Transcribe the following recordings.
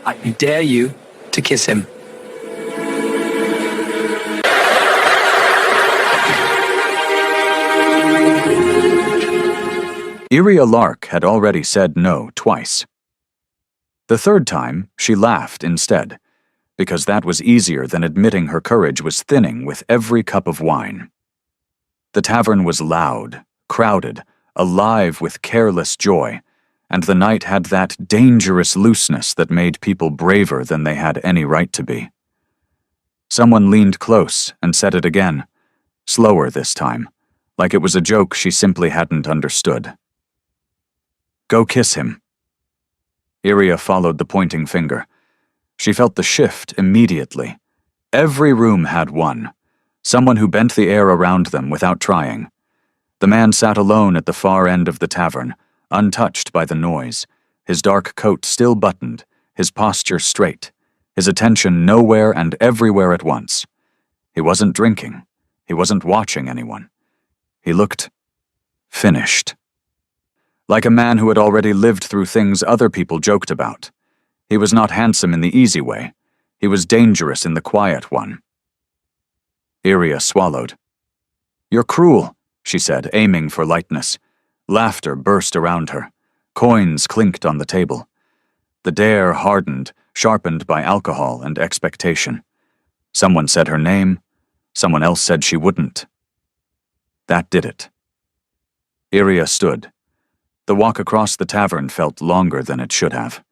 I dare you to kiss him. Iria Lark had already said no twice. The third time, she laughed instead, because that was easier than admitting her courage was thinning with every cup of wine. The tavern was loud, crowded, alive with careless joy, and the night had that dangerous looseness that made people braver than they had any right to be. Someone leaned close and said it again, slower this time, like it was a joke she simply hadn't understood. Go kiss him. Iria followed the pointing finger. She felt the shift immediately. Every room had one, someone who bent the air around them without trying. The man sat alone at the far end of the tavern, untouched by the noise, his dark coat still buttoned, his posture straight, his attention nowhere and everywhere at once. He wasn't drinking. He wasn't watching anyone. He looked finished. Like a man who had already lived through things other people joked about. He was not handsome in the easy way. He was dangerous in the quiet one. Iria swallowed. You're cruel, she said, aiming for lightness. Laughter burst around her. Coins clinked on the table. The dare hardened, sharpened by alcohol and expectation. Someone said her name. Someone else said she wouldn't. That did it. Iria stood. The walk across the tavern felt longer than it should have.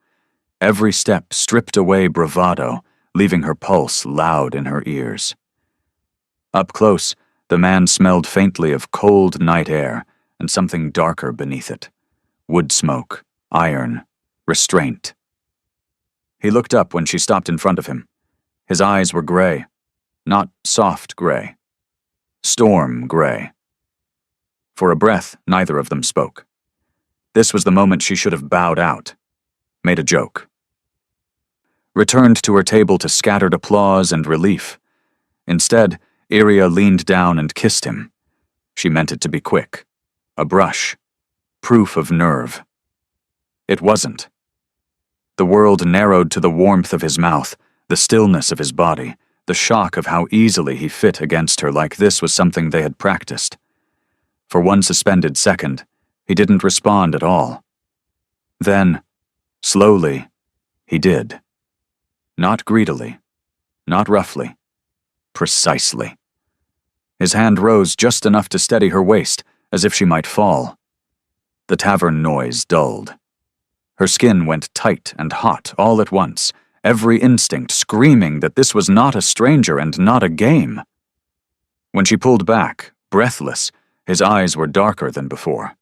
Every step stripped away bravado, leaving her pulse loud in her ears. Up close, the man smelled faintly of cold night air and something darker beneath it. Wood smoke, iron, restraint. He looked up when she stopped in front of him. His eyes were gray, not soft gray. Storm gray. For a breath, neither of them spoke. This was the moment she should have bowed out, made a joke. Returned to her table to scattered applause and relief. Instead, Iria leaned down and kissed him. She meant it to be quick. A brush. Proof of nerve. It wasn't. The world narrowed to the warmth of his mouth, the stillness of his body, the shock of how easily he fit against her like this was something they had practiced. For one suspended second, he didn't respond at all. Then, slowly, he did. Not greedily, not roughly, precisely. His hand rose just enough to steady her waist, as if she might fall. The tavern noise dulled. Her skin went tight and hot all at once, every instinct screaming that this was not a stranger and not a game. When she pulled back, breathless, his eyes were darker than before.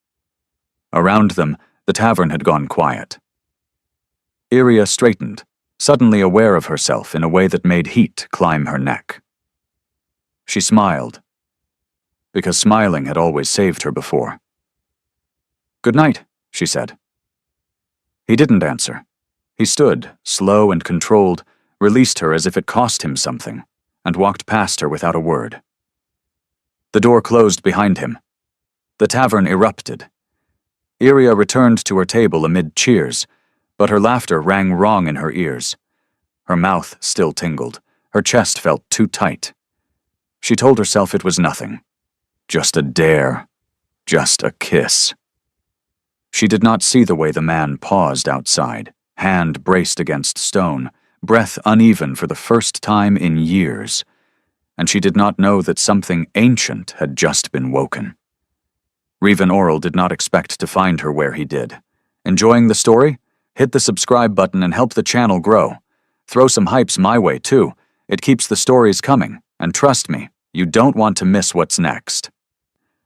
Around them, the tavern had gone quiet. Iria straightened, suddenly aware of herself in a way that made heat climb her neck. She smiled, because smiling had always saved her before. "Good night," she said. He didn't answer. He stood, slow and controlled, released her as if it cost him something, and walked past her without a word. The door closed behind him. The tavern erupted. Iria returned to her table amid cheers, but her laughter rang wrong in her ears. Her mouth still tingled. Her chest felt too tight. She told herself it was nothing. Just a dare. Just a kiss. She did not see the way the man paused outside, hand braced against stone, breath uneven for the first time in years, and she did not know that something ancient had just been woken. Revan Oral did not expect to find her where he did. Enjoying the story? Hit the subscribe button and help the channel grow. Throw some hypes my way, too. It keeps the stories coming, and trust me, you don't want to miss what's next.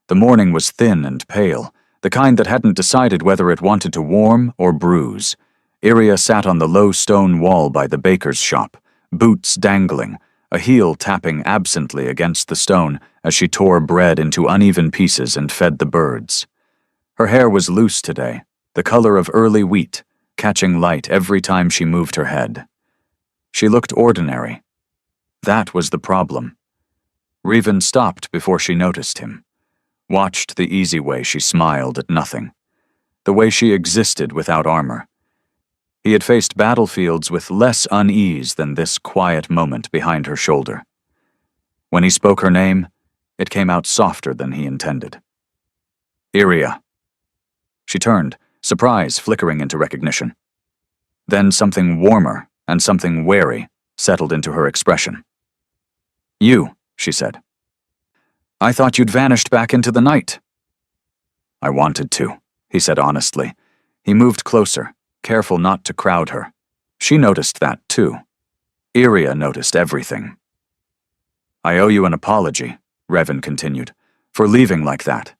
The morning was thin and pale, the kind that hadn't decided whether it wanted to warm or bruise. Iria sat on the low stone wall by the baker's shop, boots dangling, a heel tapping absently against the stone as she tore bread into uneven pieces and fed the birds. Her hair was loose today, the color of early wheat, catching light every time she moved her head. She looked ordinary. That was the problem. Revan stopped before she noticed him, watched the easy way she smiled at nothing, the way she existed without armor. He had faced battlefields with less unease than this quiet moment behind her shoulder. When he spoke her name, it came out softer than he intended. Iria. She turned, surprise flickering into recognition. Then something warmer and something wary settled into her expression. You, she said. I thought you'd vanished back into the night. I wanted to, he said honestly. He moved closer, careful not to crowd her. She noticed that too. Iria noticed everything. I owe you an apology, Revan continued, for leaving like that.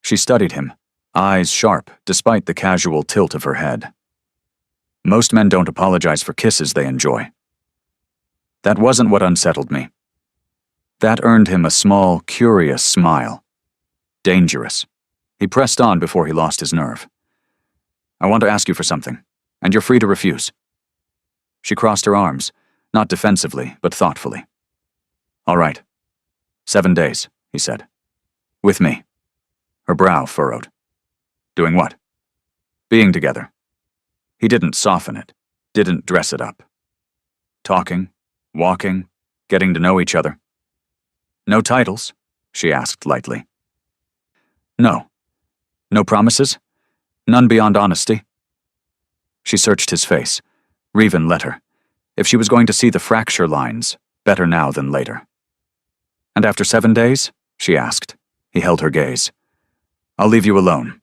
She studied him, eyes sharp despite the casual tilt of her head. Most men don't apologize for kisses they enjoy. That wasn't what unsettled me. That earned him a small, curious smile. Dangerous. He pressed on before he lost his nerve. I want to ask you for something, and you're free to refuse. She crossed her arms, not defensively, but thoughtfully. All right. 7 days, he said. With me. Her brow furrowed. Doing what? Being together. He didn't soften it, didn't dress it up. Talking, walking, getting to know each other. No titles? She asked lightly. No. No promises? None beyond honesty? She searched his face. Revan let her. If she was going to see the fracture lines, better now than later. And after 7 days? She asked. He held her gaze. I'll leave you alone.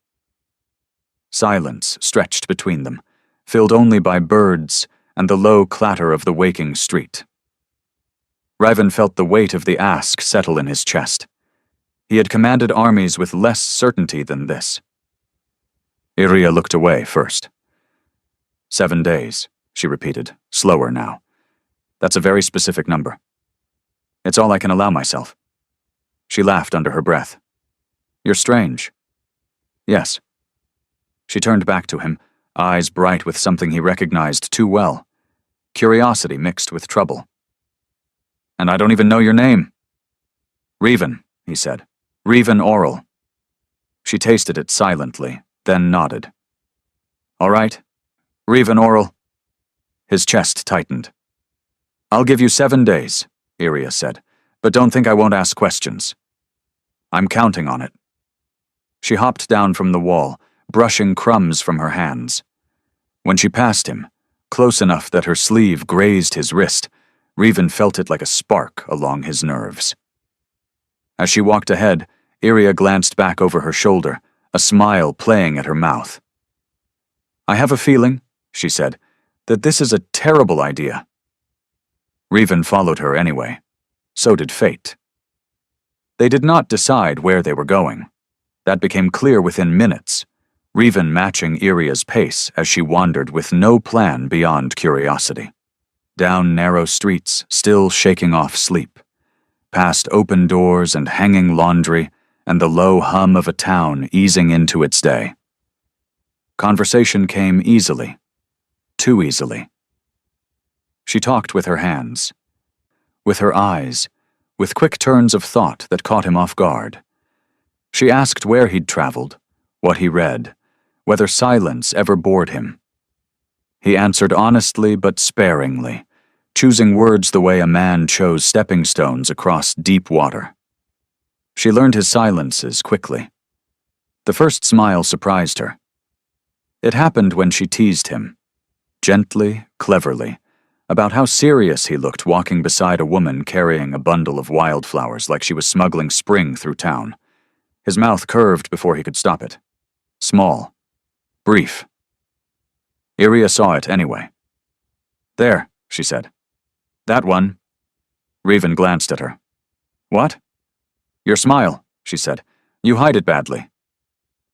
Silence stretched between them, filled only by birds and the low clatter of the waking street. Revan felt the weight of the ask settle in his chest. He had commanded armies with less certainty than this. Iria looked away first. 7 days, she repeated, slower now. That's a very specific number. It's all I can allow myself. She laughed under her breath. You're strange. Yes. She turned back to him, eyes bright with something he recognized too well. Curiosity mixed with trouble. And I don't even know your name. Revan, he said. Revan Oral. She tasted it silently, then nodded. All right. Revan Oral. His chest tightened. I'll give you 7 days, Iria said, but don't think I won't ask questions. I'm counting on it. She hopped down from the wall, brushing crumbs from her hands. When she passed him, close enough that her sleeve grazed his wrist, Revan felt it like a spark along his nerves. As she walked ahead, Iria glanced back over her shoulder, a smile playing at her mouth. I have a feeling, she said, that this is a terrible idea. Revan followed her anyway. So did fate. They did not decide where they were going. That became clear within minutes, Revan matching Iria's pace as she wandered with no plan beyond curiosity. Down narrow streets, still shaking off sleep. Past open doors and hanging laundry, and the low hum of a town easing into its day. Conversation came easily. Too easily. She talked with her hands. With her eyes, with quick turns of thought that caught him off guard. She asked where he'd traveled, what he read, whether silence ever bored him. He answered honestly but sparingly, choosing words the way a man chose stepping stones across deep water. She learned his silences quickly. The first smile surprised her. It happened when she teased him, gently, cleverly, about how serious he looked walking beside a woman carrying a bundle of wildflowers like she was smuggling spring through town. His mouth curved before he could stop it. Small. Brief. Iria saw it anyway. There, she said. That one. Revan glanced at her. What? Your smile, she said. You hide it badly.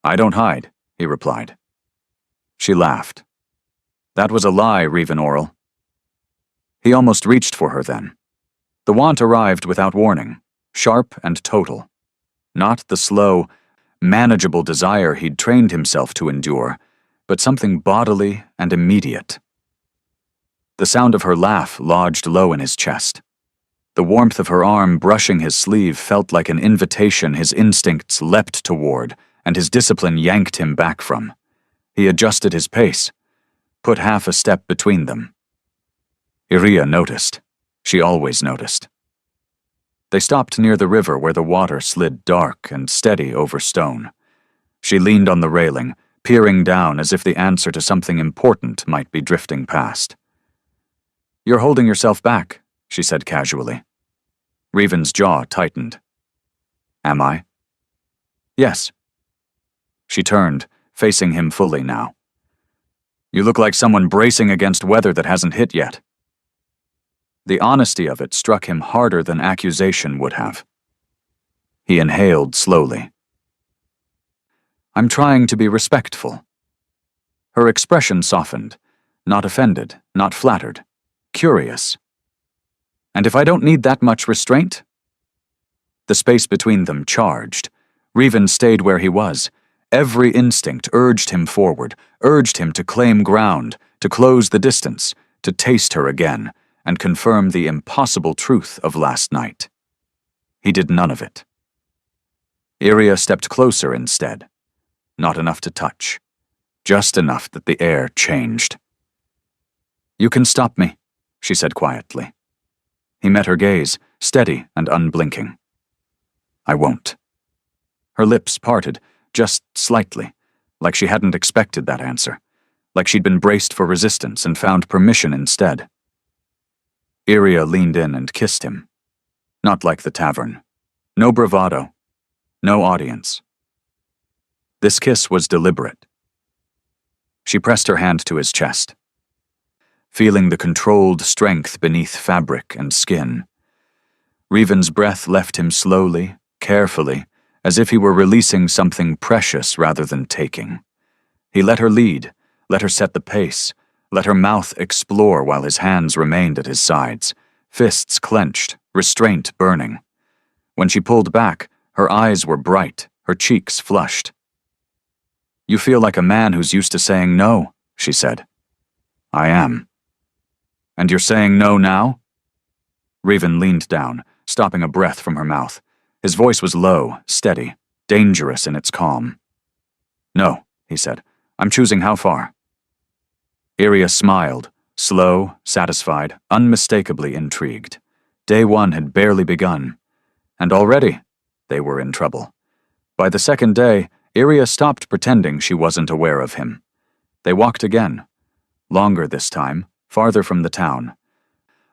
I don't hide, he replied. She laughed. That was a lie, Revan Oral. He almost reached for her then. The want arrived without warning, sharp and total. Not the slow, manageable desire he'd trained himself to endure, but something bodily and immediate. The sound of her laugh lodged low in his chest. The warmth of her arm brushing his sleeve felt like an invitation his instincts leapt toward and his discipline yanked him back from. He adjusted his pace. put half a step between them. Iria noticed. She always noticed. They stopped near the river where the water slid dark and steady over stone. She leaned on the railing, peering down as if the answer to something important might be drifting past. "You're holding yourself back," she said casually. Revan's jaw tightened. "Am I?" "Yes." She turned, facing him fully now. "You look like someone bracing against weather that hasn't hit yet." The honesty of it struck him harder than accusation would have. He inhaled slowly. "I'm trying to be respectful." Her expression softened, not offended, not flattered, curious. "And if I don't need that much restraint?" The space between them charged. Revan stayed where he was. Every instinct urged him forward, urged him to claim ground, to close the distance, to taste her again, and confirm the impossible truth of last night. He did none of it. Iria stepped closer instead. Not enough to touch. Just enough that the air changed. "You can stop me," she said quietly. He met her gaze, steady and unblinking. "I won't." Her lips parted, just slightly, like she hadn't expected that answer, like she'd been braced for resistance and found permission instead. Iria leaned in and kissed him. Not like the tavern. No bravado. No audience. This kiss was deliberate. She pressed her hand to his chest, feeling the controlled strength beneath fabric and skin. Revan's breath left him slowly, carefully, as if he were releasing something precious rather than taking. He let her lead, let her set the pace, let her mouth explore while his hands remained at his sides, fists clenched, restraint burning. When she pulled back, her eyes were bright, her cheeks flushed. "You feel like a man who's used to saying no," she said. "I am." "And you're saying no now?" Revan leaned down, stopping a breath from her mouth. His voice was low, steady, dangerous in its calm. "No," he said. "I'm choosing how far." Iria smiled, slow, satisfied, unmistakably intrigued. Day one had barely begun. And already, they were in trouble. By the second day, Iria stopped pretending she wasn't aware of him. They walked again. Longer this time, farther from the town.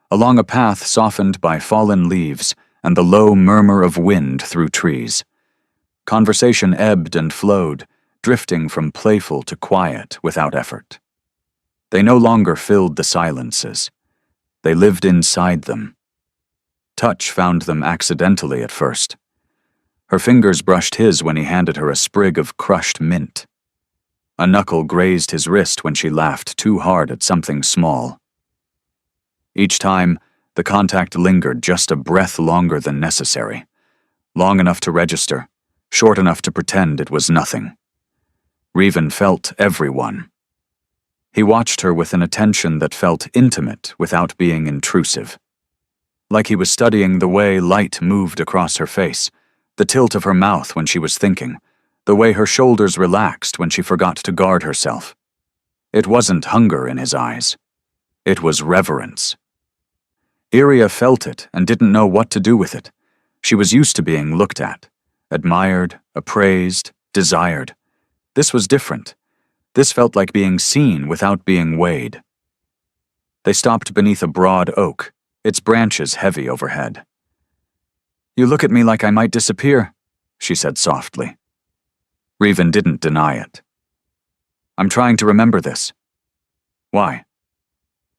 Along a path softened by fallen leaves and the low murmur of wind through trees. Conversation ebbed and flowed, drifting from playful to quiet without effort. They no longer filled the silences. They lived inside them. Touch found them accidentally at first. Her fingers brushed his when he handed her a sprig of crushed mint. A knuckle grazed his wrist when she laughed too hard at something small. Each time, the contact lingered just a breath longer than necessary. Long enough to register, short enough to pretend it was nothing. Revan felt everyone. He watched her with an attention that felt intimate without being intrusive. Like he was studying the way light moved across her face, the tilt of her mouth when she was thinking, the way her shoulders relaxed when she forgot to guard herself. It wasn't hunger in his eyes. It was reverence. Iria felt it and didn't know what to do with it. She was used to being looked at, admired, appraised, desired. This was different. This felt like being seen without being weighed. They stopped beneath a broad oak, its branches heavy overhead. "You look at me like I might disappear," she said softly. Revan didn't deny it. "I'm trying to remember this." "Why?"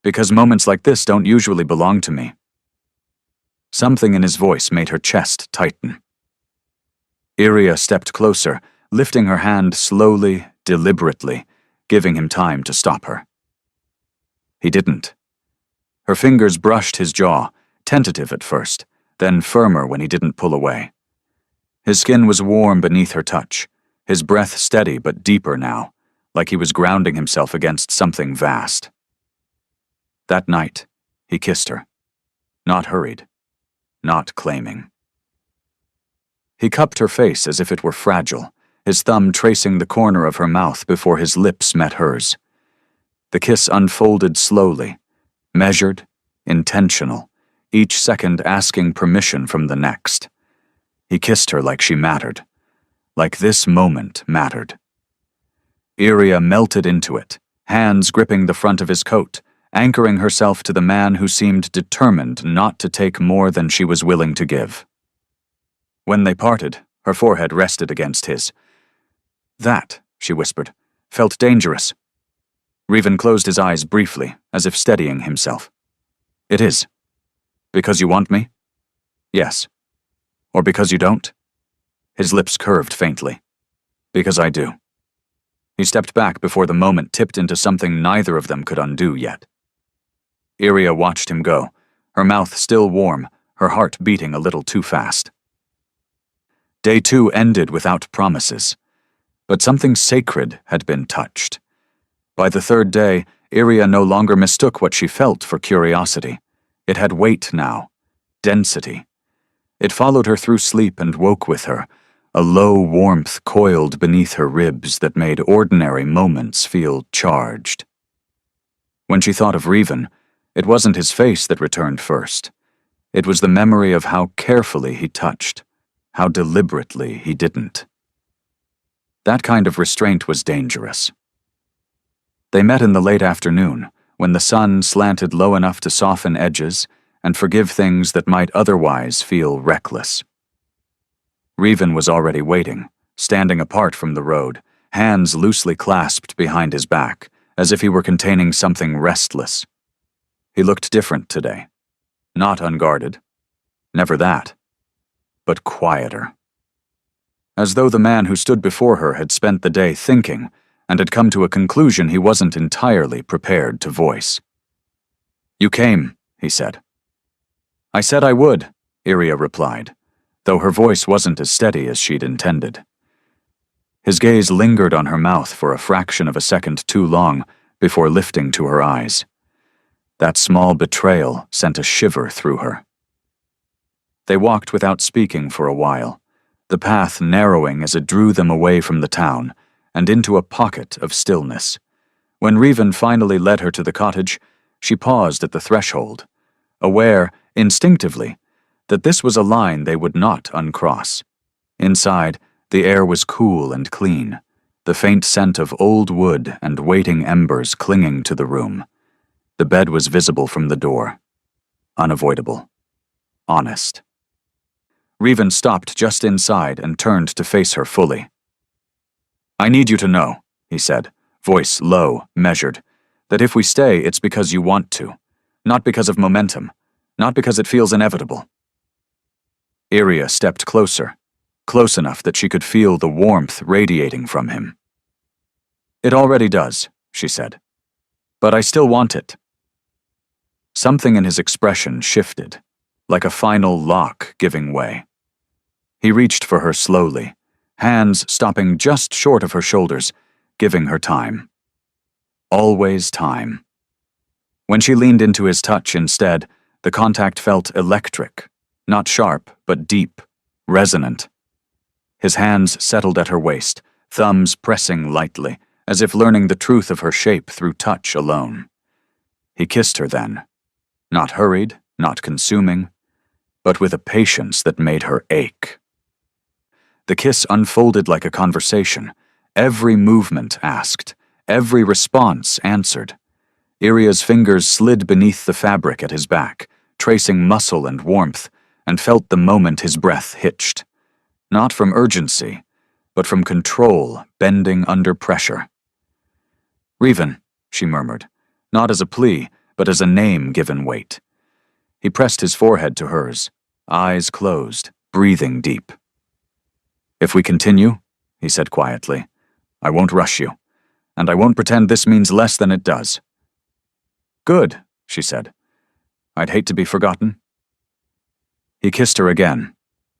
"Because moments like this don't usually belong to me." Something in his voice made her chest tighten. Iria stepped closer, lifting her hand slowly, deliberately, giving him time to stop her. He didn't. Her fingers brushed his jaw, tentative at first, then firmer when he didn't pull away. His skin was warm beneath her touch, his breath steady but deeper now, like he was grounding himself against something vast. That night, he kissed her. Not hurried. Not claiming. He cupped her face as if it were fragile, his thumb tracing the corner of her mouth before his lips met hers. The kiss unfolded slowly, measured, intentional, each second asking permission from the next. He kissed her like she mattered, like this moment mattered. Iria melted into it, hands gripping the front of his coat, anchoring herself to the man who seemed determined not to take more than she was willing to give. When they parted, her forehead rested against his. "That," she whispered, "felt dangerous." Revan closed his eyes briefly, as if steadying himself. "It is. Because you want me?" "Yes. Or because you don't?" His lips curved faintly. "Because I do." He stepped back before the moment tipped into something neither of them could undo yet. Iria watched him go, her mouth still warm, her heart beating a little too fast. Day 2 ended without promises, but something sacred had been touched. By the third day, Iria no longer mistook what she felt for curiosity. It had weight now, density. It followed her through sleep and woke with her, a low warmth coiled beneath her ribs that made ordinary moments feel charged. When she thought of Revan, it wasn't his face that returned first. It was the memory of how carefully he touched, how deliberately he didn't. That kind of restraint was dangerous. They met in the late afternoon, when the sun slanted low enough to soften edges and forgive things that might otherwise feel reckless. Revan was already waiting, standing apart from the road, hands loosely clasped behind his back, as if he were containing something restless. He looked different today. Not unguarded. Never that. But quieter. As though the man who stood before her had spent the day thinking and had come to a conclusion he wasn't entirely prepared to voice. "You came," he said. "I said I would," Iria replied, though her voice wasn't as steady as she'd intended. His gaze lingered on her mouth for a fraction of a second too long before lifting to her eyes. That small betrayal sent a shiver through her. They walked without speaking for a while, the path narrowing as it drew them away from the town and into a pocket of stillness. When Revan finally led her to the cottage, she paused at the threshold, aware, instinctively, that this was a line they would not uncross. Inside, the air was cool and clean, the faint scent of old wood and waiting embers clinging to the room. The bed was visible from the door. Unavoidable. Honest. Revan stopped just inside and turned to face her fully. "I need you to know," he said, voice low, measured, "that if we stay, it's because you want to, not because of momentum, not because it feels inevitable." Iria stepped closer, close enough that she could feel the warmth radiating from him. "It already does," she said, "but I still want it." Something in his expression shifted, like a final lock giving way. He reached for her slowly, hands stopping just short of her shoulders, giving her time. Always time. When she leaned into his touch instead, the contact felt electric, not sharp, but deep, resonant. His hands settled at her waist, thumbs pressing lightly, as if learning the truth of her shape through touch alone. He kissed her then. Not hurried, not consuming, but with a patience that made her ache. The kiss unfolded like a conversation. Every movement asked, every response answered. Iria's fingers slid beneath the fabric at his back, tracing muscle and warmth, and felt the moment his breath hitched. Not from urgency, but from control bending under pressure. "Revan," she murmured, not as a plea, but as a name given weight. He pressed his forehead to hers, eyes closed, breathing deep. "If we continue," he said quietly, "I won't rush you, and I won't pretend this means less than it does." "Good," she said. "I'd hate to be forgotten." He kissed her again,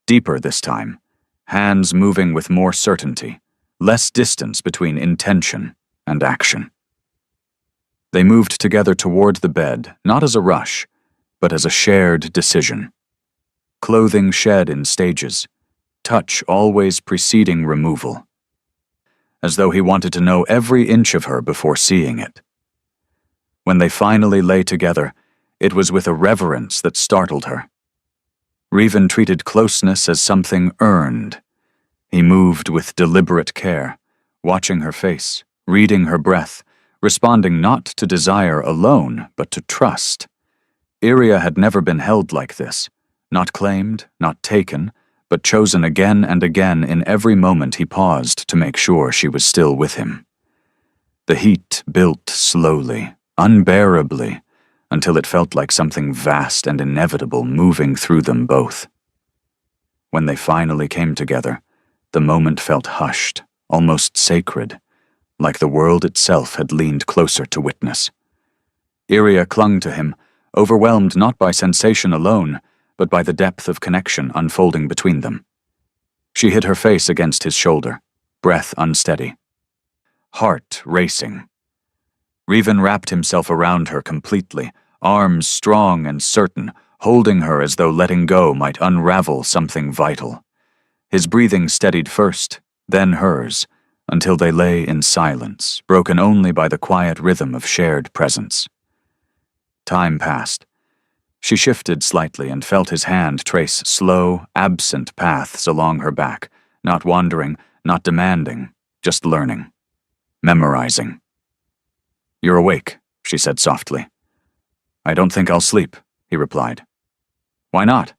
deeper this time, hands moving with more certainty, less distance between intention and action. They moved together toward the bed, not as a rush, but as a shared decision. Clothing shed in stages, touch always preceding removal. As though he wanted to know every inch of her before seeing it. When they finally lay together, it was with a reverence that startled her. Revan treated closeness as something earned. He moved with deliberate care, watching her face, reading her breath, responding not to desire alone, but to trust. Iria had never been held like this, not claimed, not taken, but chosen again and again in every moment he paused to make sure she was still with him. The heat built slowly, unbearably, until it felt like something vast and inevitable moving through them both. When they finally came together, the moment felt hushed, almost sacred, like the world itself had leaned closer to witness. Iria clung to him, overwhelmed not by sensation alone, but by the depth of connection unfolding between them. She hid her face against his shoulder, breath unsteady, heart racing. Revan wrapped himself around her completely, arms strong and certain, holding her as though letting go might unravel something vital. His breathing steadied first, then hers, until they lay in silence, broken only by the quiet rhythm of shared presence. Time passed. She shifted slightly and felt his hand trace slow, absent paths along her back, not wandering, not demanding, just learning, memorizing. "You're awake," she said softly. "I don't think I'll sleep," he replied. "Why not?"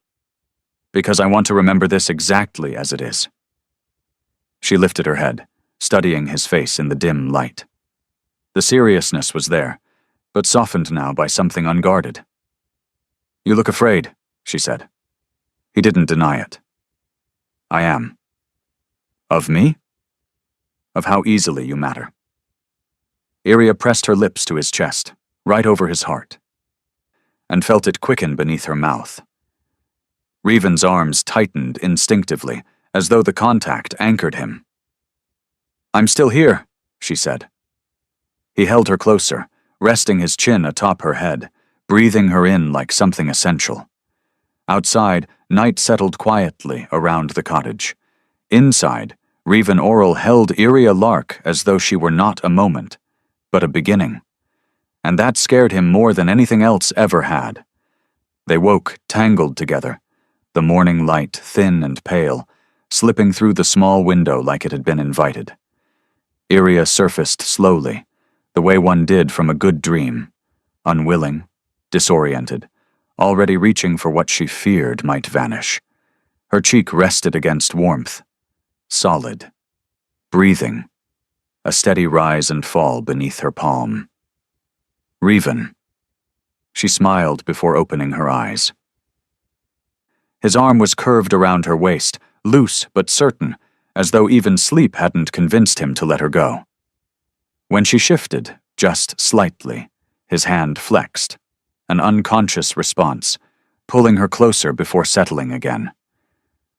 "Because I want to remember this exactly as it is." She lifted her head, studying his face in the dim light. The seriousness was there, but softened now by something unguarded. "You look afraid," she said. He didn't deny it. "I am." "Of me?" "Of how easily you matter." Iria pressed her lips to his chest, right over his heart, and felt it quicken beneath her mouth. Revan's arms tightened instinctively, as though the contact anchored him. "I'm still here," she said. He held her closer, resting his chin atop her head, breathing her in like something essential. Outside, night settled quietly around the cottage. Inside, Revan Oral held Iria Lark as though she were not a moment, but a beginning. And that scared him more than anything else ever had. They woke, tangled together, the morning light thin and pale, slipping through the small window like it had been invited. Iria surfaced slowly, the way one did from a good dream, unwilling, disoriented, already reaching for what she feared might vanish. Her cheek rested against warmth, solid, breathing, a steady rise and fall beneath her palm. "Revan." She smiled before opening her eyes. His arm was curved around her waist, loose but certain, as though even sleep hadn't convinced him to let her go. When she shifted, just slightly, his hand flexed, an unconscious response, pulling her closer before settling again.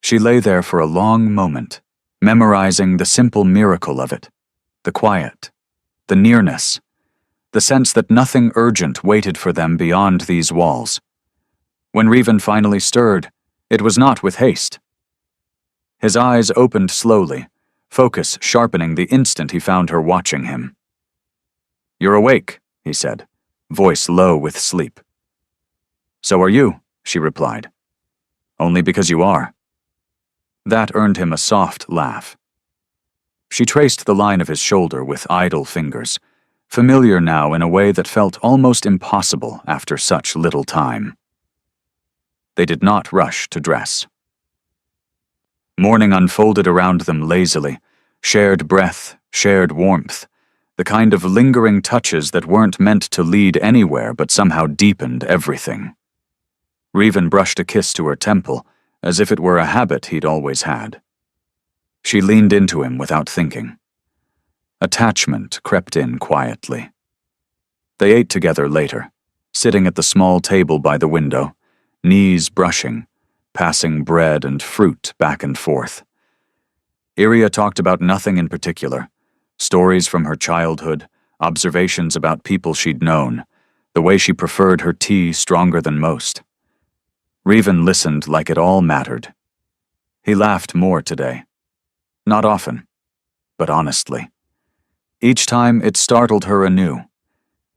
She lay there for a long moment, memorizing the simple miracle of it, the quiet, the nearness, the sense that nothing urgent waited for them beyond these walls. When Revan finally stirred, it was not with haste. His eyes opened slowly, focus sharpening the instant he found her watching him. "You're awake," he said, voice low with sleep. "So are you," she replied. "Only because you are." That earned him a soft laugh. She traced the line of his shoulder with idle fingers, familiar now in a way that felt almost impossible after such little time. They did not rush to dress. Morning unfolded around them lazily, shared breath, shared warmth, the kind of lingering touches that weren't meant to lead anywhere but somehow deepened everything. Revan brushed a kiss to her temple, as if it were a habit he'd always had. She leaned into him without thinking. Attachment crept in quietly. They ate together later, sitting at the small table by the window, knees brushing, passing bread and fruit back and forth. Iria talked about nothing in particular, stories from her childhood, observations about people she'd known, the way she preferred her tea stronger than most. Revan listened like it all mattered. He laughed more today. Not often, but honestly. Each time it startled her anew.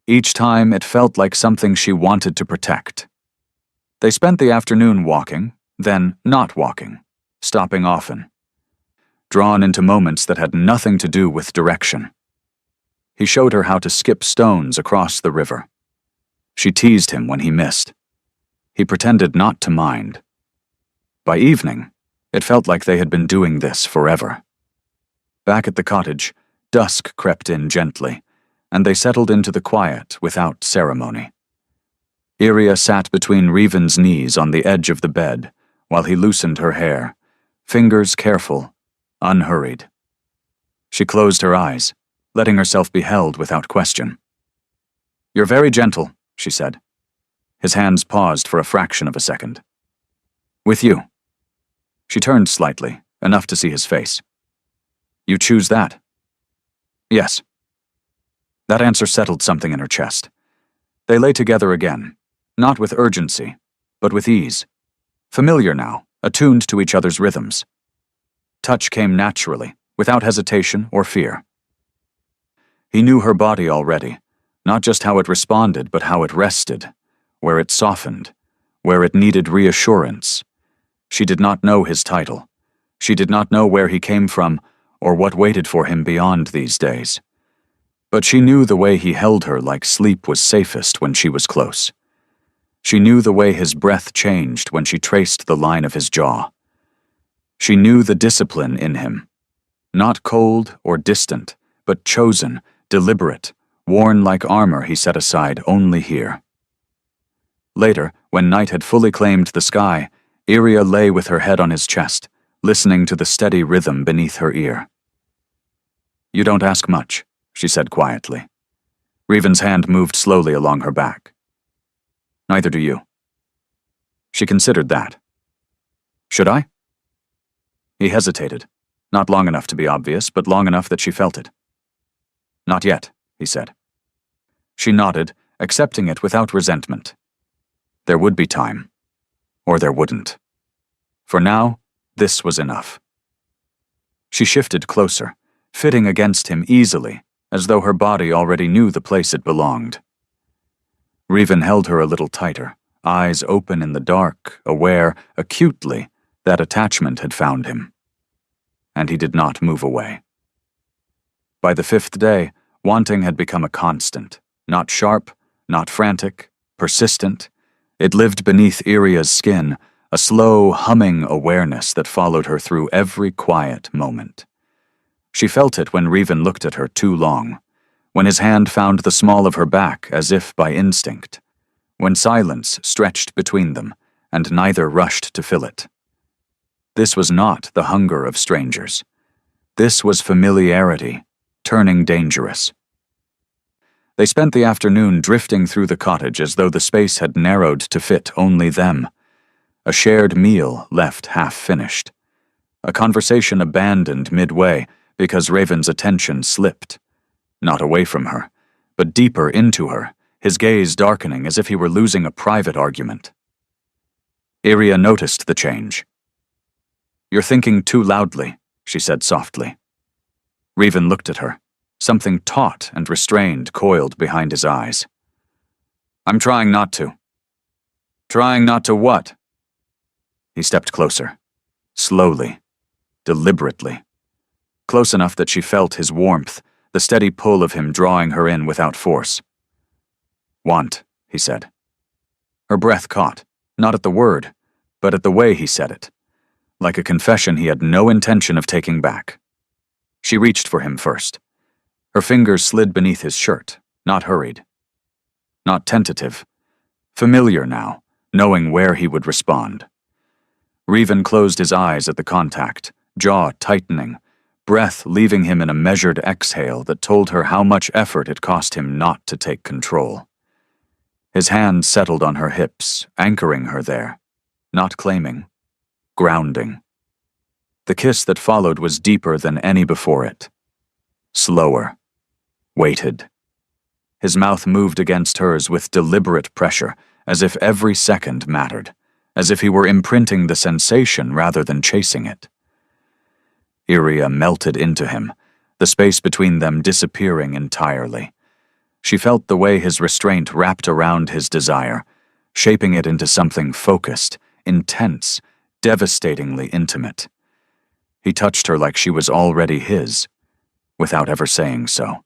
Each time it felt like something she wanted to protect. They spent the afternoon walking, then not walking, stopping often, drawn into moments that had nothing to do with direction. He showed her how to skip stones across the river. She teased him when he missed. He pretended not to mind. By evening, it felt like they had been doing this forever. Back at the cottage, dusk crept in gently, and they settled into the quiet without ceremony. Iria sat between Revan's knees on the edge of the bed while he loosened her hair, fingers careful, unhurried. She closed her eyes, letting herself be held without question. "You're very gentle," she said. His hands paused for a fraction of a second. "With you." She turned slightly, enough to see his face. "You choose that?" "Yes." That answer settled something in her chest. They lay together again, not with urgency, but with ease. Familiar now, attuned to each other's rhythms. Touch came naturally, without hesitation or fear. He knew her body already, not just how it responded, but how it rested, where it softened, where it needed reassurance. She did not know his title. She did not know where he came from or what waited for him beyond these days. But she knew the way he held her like sleep was safest when she was close. She knew the way his breath changed when she traced the line of his jaw. She knew the discipline in him. Not cold or distant, but chosen, deliberate, worn like armor he set aside only here. Later, when night had fully claimed the sky, Iria lay with her head on his chest, listening to the steady rhythm beneath her ear. "You don't ask much," she said quietly. Revan's hand moved slowly along her back. "Neither do you." She considered that. "Should I?" He hesitated, not long enough to be obvious, but long enough that she felt it. "Not yet," he said. She nodded, accepting it without resentment. There would be time. Or there wouldn't. For now, this was enough. She shifted closer, fitting against him easily, as though her body already knew the place it belonged. Revan held her a little tighter, eyes open in the dark, aware, acutely, that attachment had found him. And he did not move away. By the 5th day, wanting had become a constant, not sharp, not frantic, persistent. It lived beneath Iria's skin, a slow, humming awareness that followed her through every quiet moment. She felt it when Revan looked at her too long, when his hand found the small of her back as if by instinct, when silence stretched between them and neither rushed to fill it. This was not the hunger of strangers. This was familiarity, turning dangerous. They spent the afternoon drifting through the cottage as though the space had narrowed to fit only them. A shared meal left half-finished. A conversation abandoned midway because Raven's attention slipped. Not away from her, but deeper into her, his gaze darkening as if he were losing a private argument. Iria noticed the change. "You're thinking too loudly," she said softly. Revan looked at her. Something taut and restrained coiled behind his eyes. "I'm trying not to." "Trying not to what?" He stepped closer. Slowly. Deliberately. Close enough that she felt his warmth, the steady pull of him drawing her in without force. "Want," he said. Her breath caught, not at the word, but at the way he said it, like a confession he had no intention of taking back. She reached for him first. Her fingers slid beneath his shirt, not hurried. Not tentative. Familiar now, knowing where he would respond. Revan closed his eyes at the contact, jaw tightening, breath leaving him in a measured exhale that told her how much effort it cost him not to take control. His hand settled on her hips, anchoring her there, not claiming, grounding. The kiss that followed was deeper than any before it. Slower. Waited. His mouth moved against hers with deliberate pressure, as if every second mattered, as if he were imprinting the sensation rather than chasing it. Iria melted into him, the space between them disappearing entirely. She felt the way his restraint wrapped around his desire, shaping it into something focused, intense, devastatingly intimate. He touched her like she was already his, without ever saying so.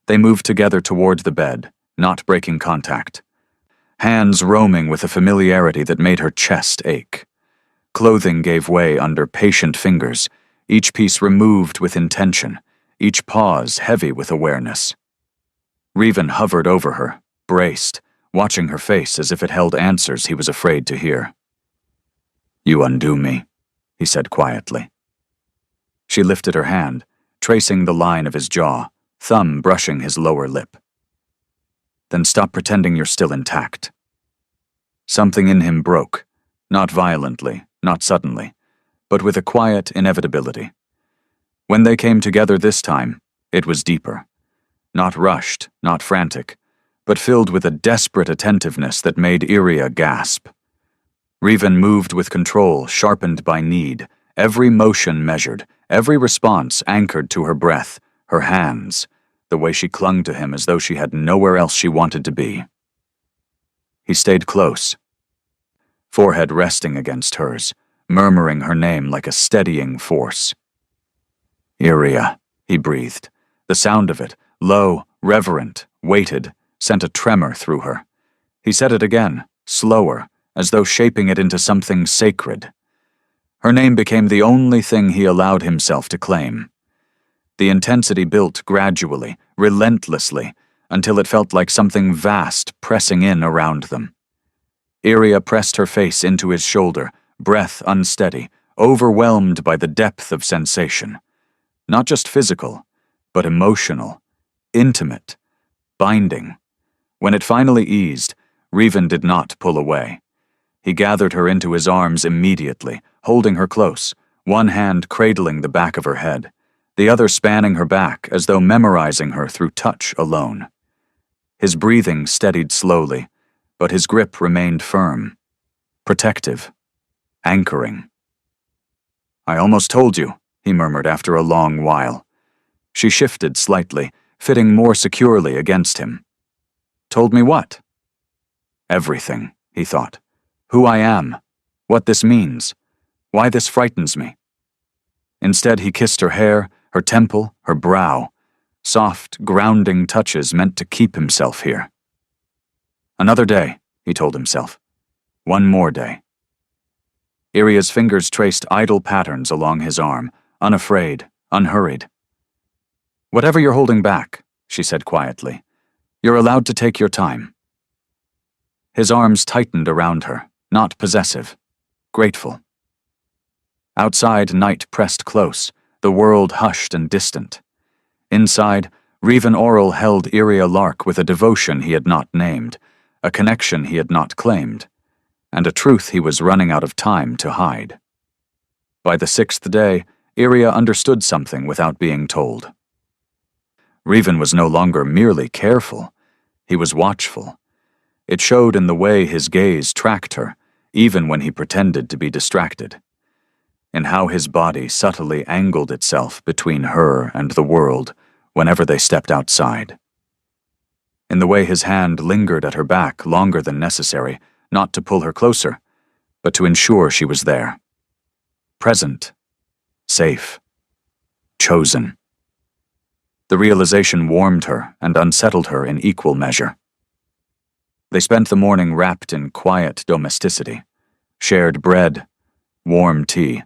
They moved together toward the bed, not breaking contact, hands roaming with a familiarity that made her chest ache. Clothing gave way under patient fingers, each piece removed with intention, each pause heavy with awareness. Revan hovered over her, braced, watching her face as if it held answers he was afraid to hear. "You undo me," he said quietly. She lifted her hand, tracing the line of his jaw, thumb brushing his lower lip. "Then stop pretending you're still intact." Something in him broke, not violently, not suddenly, but with a quiet inevitability. When they came together this time, it was deeper. Not rushed, not frantic, but filled with a desperate attentiveness that made Iria gasp. Revan moved with control, sharpened by need, every motion measured, every response anchored to her breath, her hands, the way she clung to him as though she had nowhere else she wanted to be. He stayed close, forehead resting against hers, murmuring her name like a steadying force. "Iria," he breathed. The sound of it, low, reverent, weighted, sent a tremor through her. He said it again, slower, as though shaping it into something sacred. Her name became the only thing he allowed himself to claim. The intensity built gradually, relentlessly, until it felt like something vast pressing in around them. Iria pressed her face into his shoulder, breath unsteady, overwhelmed by the depth of sensation. Not just physical, but emotional, intimate, binding. When it finally eased, Revan did not pull away. He gathered her into his arms immediately, holding her close, one hand cradling the back of her head, the other spanning her back as though memorizing her through touch alone. His breathing steadied slowly, but his grip remained firm, protective, anchoring. "I almost told you," he murmured after a long while. She shifted slightly, fitting more securely against him. "Told me what?" "Everything," he thought. "Who I am, what this means, why this frightens me." Instead, he kissed her hair, her temple, her brow, soft, grounding touches meant to keep himself here. Another day, he told himself. One more day. Iria's fingers traced idle patterns along his arm, unafraid, unhurried. "Whatever you're holding back," she said quietly, "you're allowed to take your time." His arms tightened around her, not possessive, grateful. Outside, night pressed close, the world hushed and distant. Inside, Revan Oral held Iria Lark with a devotion he had not named, a connection he had not claimed, and a truth he was running out of time to hide. By the 6th day, Iria understood something without being told. Revan was no longer merely careful, he was watchful. It showed in the way his gaze tracked her, even when he pretended to be distracted. In how his body subtly angled itself between her and the world whenever they stepped outside. In the way his hand lingered at her back longer than necessary, not to pull her closer, but to ensure she was there. Present, safe, chosen. The realization warmed her and unsettled her in equal measure. They spent the morning wrapped in quiet domesticity, shared bread, warm tea,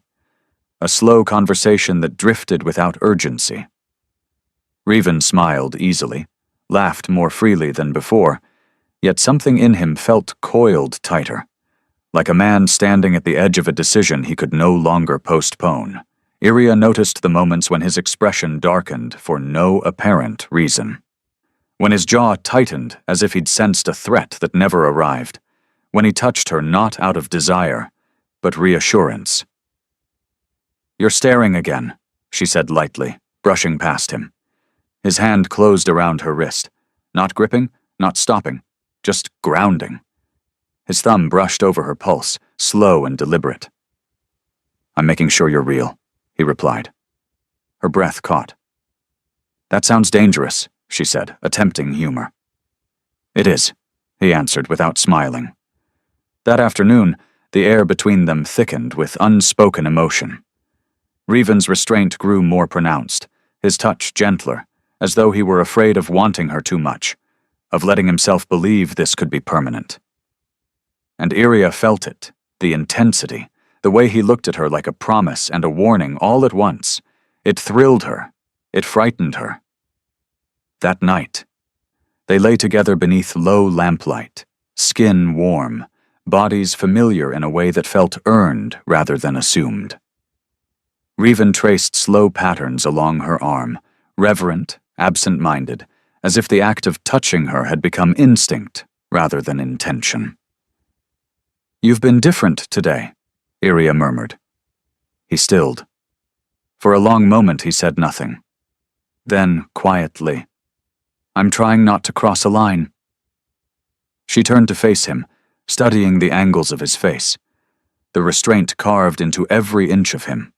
a slow conversation that drifted without urgency. Revan smiled easily, laughed more freely than before, yet something in him felt coiled tighter, like a man standing at the edge of a decision he could no longer postpone. Iria noticed the moments when his expression darkened for no apparent reason. When his jaw tightened as if he'd sensed a threat that never arrived. When he touched her not out of desire, but reassurance. "You're staring again," she said lightly, brushing past him. His hand closed around her wrist, not gripping, not stopping, just grounding. His thumb brushed over her pulse, slow and deliberate. "I'm making sure you're real," he replied. Her breath caught. "That sounds dangerous," she said, attempting humor. It is, he answered without smiling. That afternoon, the air between them thickened with unspoken emotion. Revan's restraint grew more pronounced, his touch gentler, as though he were afraid of wanting her too much, of letting himself believe this could be permanent. And Iria felt it, the intensity, the way he looked at her like a promise and a warning all at once. It thrilled her. It frightened her. That night, they lay together beneath low lamplight, skin warm, bodies familiar in a way that felt earned rather than assumed. Revan traced slow patterns along her arm, reverent, absent-minded, as if the act of touching her had become instinct rather than intention. "You've been different today," Iria murmured. He stilled. For a long moment he said nothing. Then, quietly, "I'm trying not to cross a line." She turned to face him, studying the angles of his face, the restraint carved into every inch of him.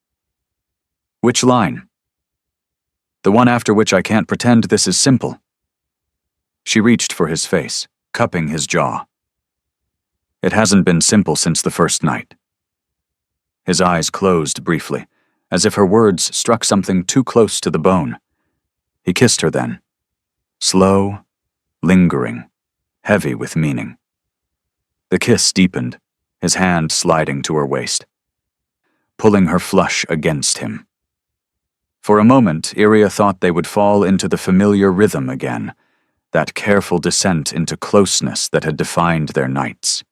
"Which line?" "The one after which I can't pretend this is simple." She reached for his face, cupping his jaw. "It hasn't been simple since the first night." His eyes closed briefly, as if her words struck something too close to the bone. He kissed her then. Slow, lingering, heavy with meaning. The kiss deepened, his hand sliding to her waist, pulling her flush against him. For a moment, Iria thought they would fall into the familiar rhythm again, that careful descent into closeness that had defined their nights.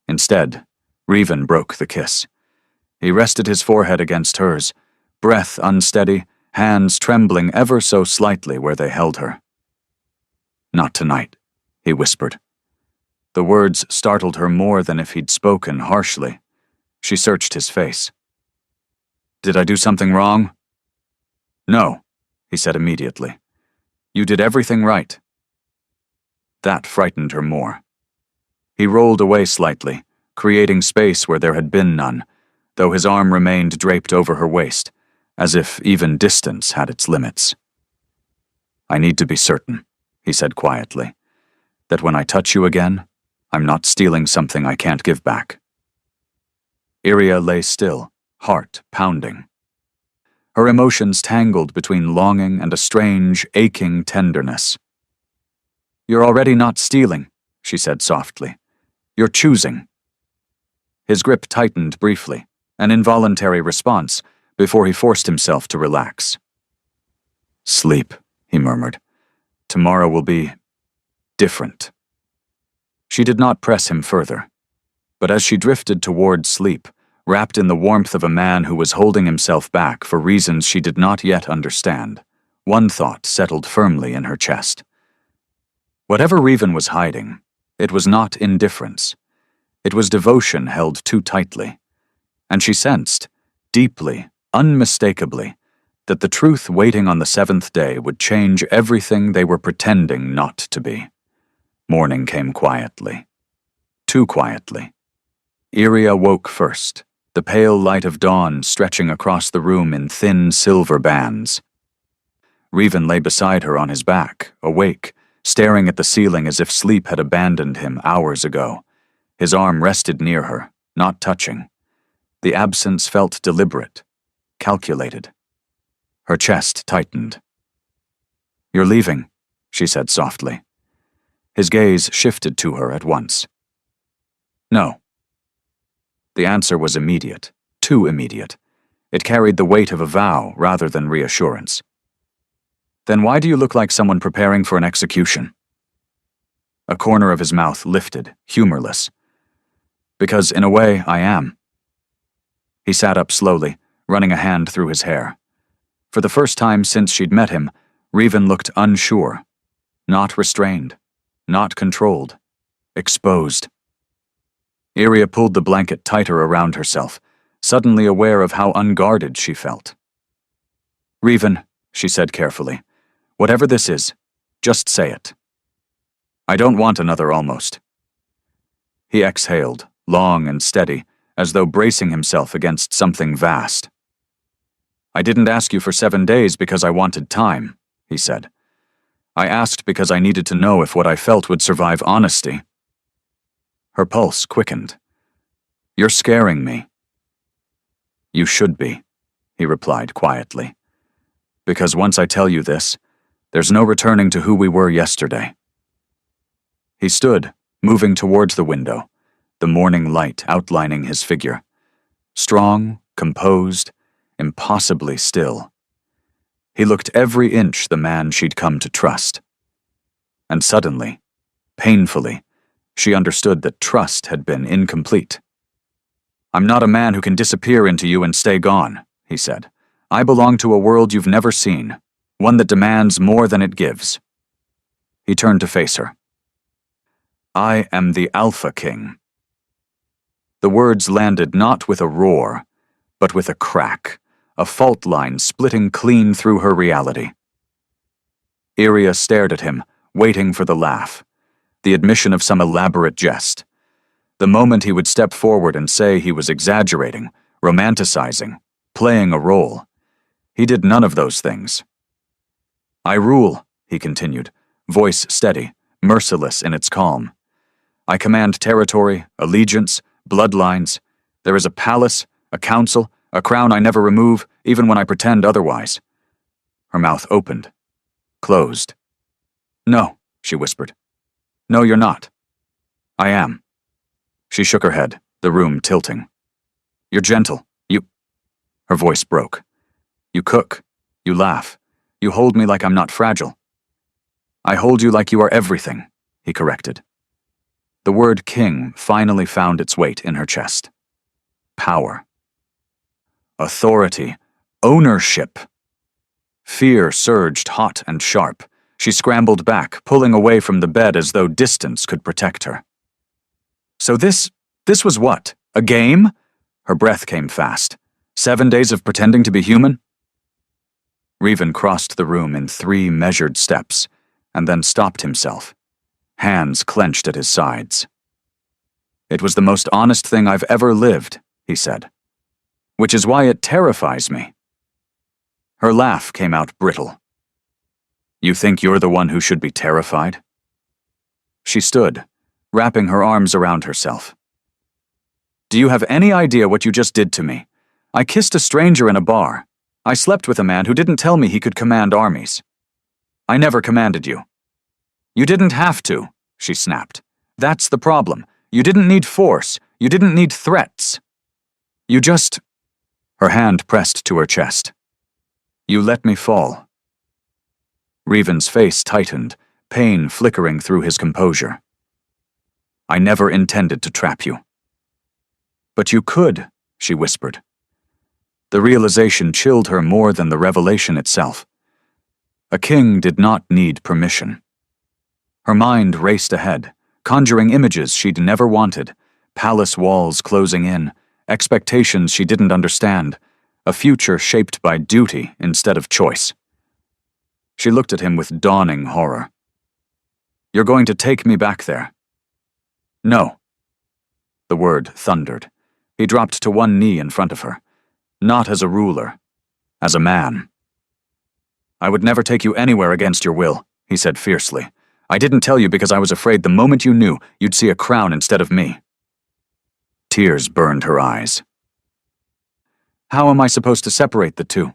Instead, Revan broke the kiss. He rested his forehead against hers, breath unsteady, hands trembling ever so slightly where they held her. "Not tonight," he whispered. The words startled her more than if he'd spoken harshly. She searched his face. "Did I do something wrong?" "No," he said immediately. "You did everything right." That frightened her more. He rolled away slightly, creating space where there had been none, though his arm remained draped over her waist, as if even distance had its limits. "I need to be certain," he said quietly, "that when I touch you again, I'm not stealing something I can't give back." Iria lay still, heart pounding. Her emotions tangled between longing and a strange, aching tenderness. "You're already not stealing," she said softly. "You're choosing." His grip tightened briefly, an involuntary response, before he forced himself to relax. "Sleep," he murmured. "Tomorrow will be different." She did not press him further, but as she drifted toward sleep, wrapped in the warmth of a man who was holding himself back for reasons she did not yet understand, one thought settled firmly in her chest. Whatever Revan was hiding, it was not indifference. It was devotion held too tightly, and she sensed, deeply, unmistakably, that the truth waiting on the seventh day would change everything they were pretending not to be. Morning came quietly. Too quietly. Iria woke first, the pale light of dawn stretching across the room in thin silver bands. Revan lay beside her on his back, awake, staring at the ceiling as if sleep had abandoned him hours ago. His arm rested near her, not touching. The absence felt deliberate, calculated. Her chest tightened. "You're leaving," she said softly. His gaze shifted to her at once. "No." The answer was immediate, too immediate. It carried the weight of a vow rather than reassurance. "Then why do you look like someone preparing for an execution?" A corner of his mouth lifted, humorless. "Because in a way, I am." He sat up slowly, running a hand through his hair. For the first time since she'd met him, Revan looked unsure, not restrained, not controlled, exposed. Iria pulled the blanket tighter around herself, suddenly aware of how unguarded she felt. "Revan," she said carefully, "whatever this is, just say it." "I don't want another almost." He exhaled, long and steady, as though bracing himself against something vast. "I didn't ask you for 7 days because I wanted time," he said. I asked because I needed to know if what I felt would survive honesty. Her pulse quickened. You're scaring me. You should be, he replied quietly. Because once I tell you this, there's no returning to who we were yesterday. He stood, moving towards the window, the morning light outlining his figure. Strong, composed, impossibly still. He looked every inch the man she'd come to trust. And suddenly, painfully, she understood that trust had been incomplete. I'm not a man who can disappear into you and stay gone, he said. I belong to a world you've never seen, one that demands more than it gives. He turned to face her. I am the Alpha King. The words landed not with a roar, but with a crack, a fault line splitting clean through her reality. Iria stared at him, waiting for the laugh, the admission of some elaborate jest. The moment he would step forward and say he was exaggerating, romanticizing, playing a role. He did none of those things. I rule, he continued, voice steady, merciless in its calm. I command territory, allegiance, bloodlines. There is a palace, a council, a crown I never remove, even when I pretend otherwise. Her mouth opened, closed. No, she whispered. No, you're not. I am. She shook her head, the room tilting. You're gentle. Her voice broke. You cook. You laugh. You hold me like I'm not fragile. I hold you like you are everything, he corrected. The word king finally found its weight in her chest. Power. Authority. Ownership. Fear surged hot and sharp. She scrambled back, pulling away from the bed as though distance could protect her. So this was what? A game? Her breath came fast. 7 days of pretending to be human? Revan crossed the room in 3 measured steps, and then stopped himself, hands clenched at his sides. It was the most honest thing I've ever lived, he said, which is why it terrifies me. Her laugh came out brittle. You think you're the one who should be terrified? She stood, wrapping her arms around herself. Do you have any idea what you just did to me? I kissed a stranger in a bar. I slept with a man who didn't tell me he could command armies. I never commanded you. You didn't have to, she snapped. That's the problem. You didn't need force. You didn't need threats. You just... Her hand pressed to her chest. You let me fall. Revan's face tightened, pain flickering through his composure. I never intended to trap you. But you could, she whispered. The realization chilled her more than the revelation itself. A king did not need permission. Her mind raced ahead, conjuring images she'd never wanted, palace walls closing in, expectations she didn't understand, a future shaped by duty instead of choice. She looked at him with dawning horror. You're going to take me back there? No. The word thundered. He dropped to one knee in front of her. Not as a ruler, as a man. I would never take you anywhere against your will, he said fiercely. I didn't tell you because I was afraid the moment you knew, you'd see a crown instead of me. Tears burned her eyes. How am I supposed to separate the two?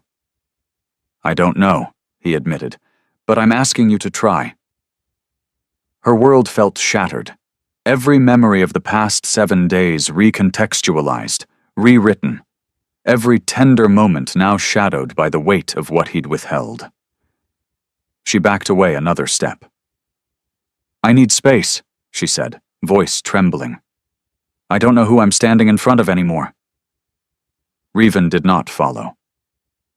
I don't know, he admitted, but I'm asking you to try. Her world felt shattered. Every memory of the past 7 days recontextualized, rewritten. Every tender moment now shadowed by the weight of what he'd withheld. She backed away another step. I need space, she said, voice trembling. I don't know who I'm standing in front of anymore. Revan did not follow.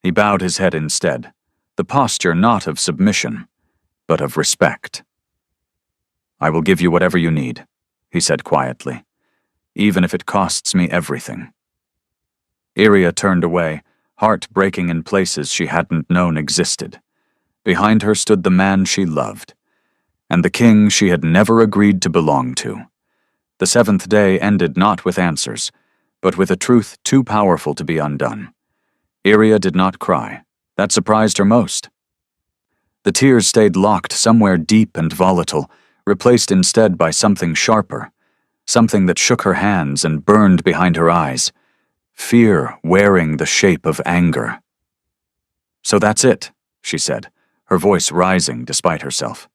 He bowed his head instead, the posture not of submission, but of respect. I will give you whatever you need, he said quietly, even if it costs me everything. Iria turned away, heart breaking in places she hadn't known existed. Behind her stood the man she loved, and the king she had never agreed to belong to. The 7th day ended not with answers, but with a truth too powerful to be undone. Iria did not cry. That surprised her most. The tears stayed locked somewhere deep and volatile, replaced instead by something sharper, something that shook her hands and burned behind her eyes, fear wearing the shape of anger. "So that's it," she said, her voice rising despite herself.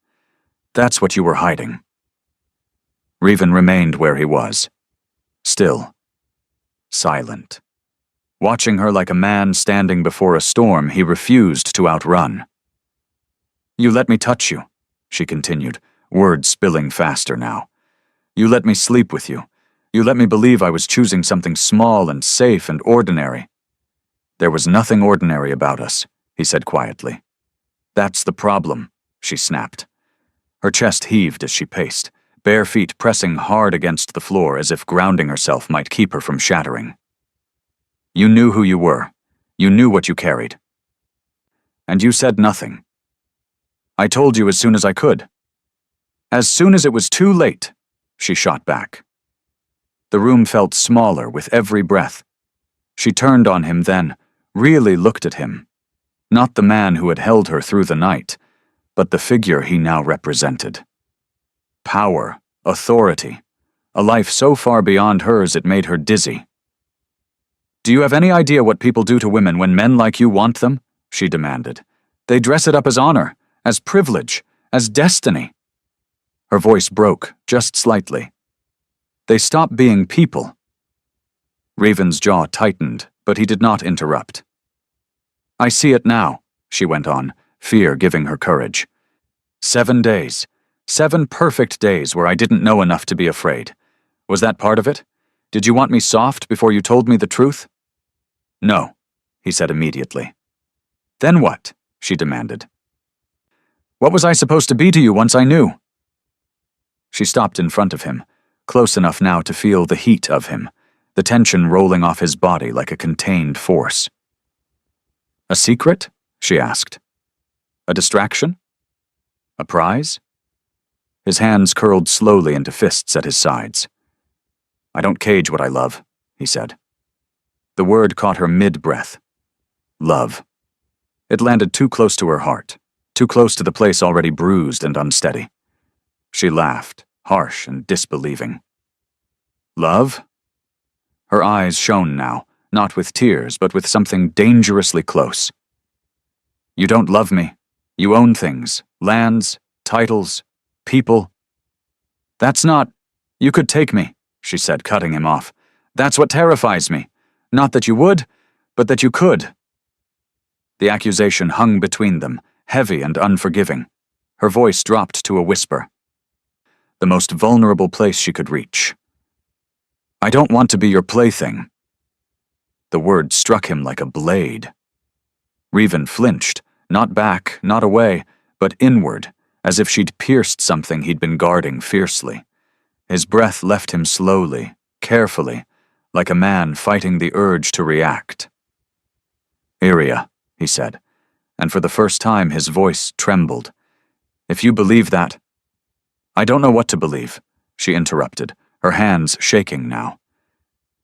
"That's what you were hiding." Revan remained where he was, still, silent. Watching her like a man standing before a storm he refused to outrun. "You let me touch you," she continued, words spilling faster now. "You let me sleep with you. You let me believe I was choosing something small and safe and ordinary." "There was nothing ordinary about us," he said quietly. "That's the problem," she snapped. Her chest heaved as she paced, bare feet pressing hard against the floor as if grounding herself might keep her from shattering. "You knew who you were. You knew what you carried. And you said nothing. I told you as soon as I could. As soon as it was too late," she shot back. The room felt smaller with every breath. She turned on him then, really looked at him. Not the man who had held her through the night, but the figure he now represented. Power, authority, a life so far beyond hers it made her dizzy. "Do you have any idea what people do to women when men like you want them?" she demanded. "They dress it up as honor, as privilege, as destiny." Her voice broke, just slightly. "They stop being people." Revan's jaw tightened, but he did not interrupt. "I see it now," she went on, fear giving her courage. 7 days. 7 perfect days where I didn't know enough to be afraid. Was that part of it? Did you want me soft before you told me the truth? "No," he said immediately. "Then what?" she demanded. "What was I supposed to be to you once I knew?" She stopped in front of him, close enough now to feel the heat of him, the tension rolling off his body like a contained force. "A secret?" she asked. "A distraction? A prize?" His hands curled slowly into fists at his sides. "I don't cage what I love," he said. The word caught her mid-breath. Love. It landed too close to her heart, too close to the place already bruised and unsteady. She laughed, harsh and disbelieving. "Love?" Her eyes shone now, not with tears, but with something dangerously close. "You don't love me. You own things, lands, titles, people." "That's not— You could take me," she said, cutting him off. "That's what terrifies me. Not that you would, but that you could." The accusation hung between them, heavy and unforgiving. Her voice dropped to a whisper. The most vulnerable place she could reach. "I don't want to be your plaything." The word struck him like a blade. Revan flinched, not back, not away, but inward, as if she'd pierced something he'd been guarding fiercely. His breath left him slowly, carefully, like a man fighting the urge to react. "Iria," he said, and for the first time his voice trembled. "If you believe that—" "I don't know what to believe," she interrupted, her hands shaking now.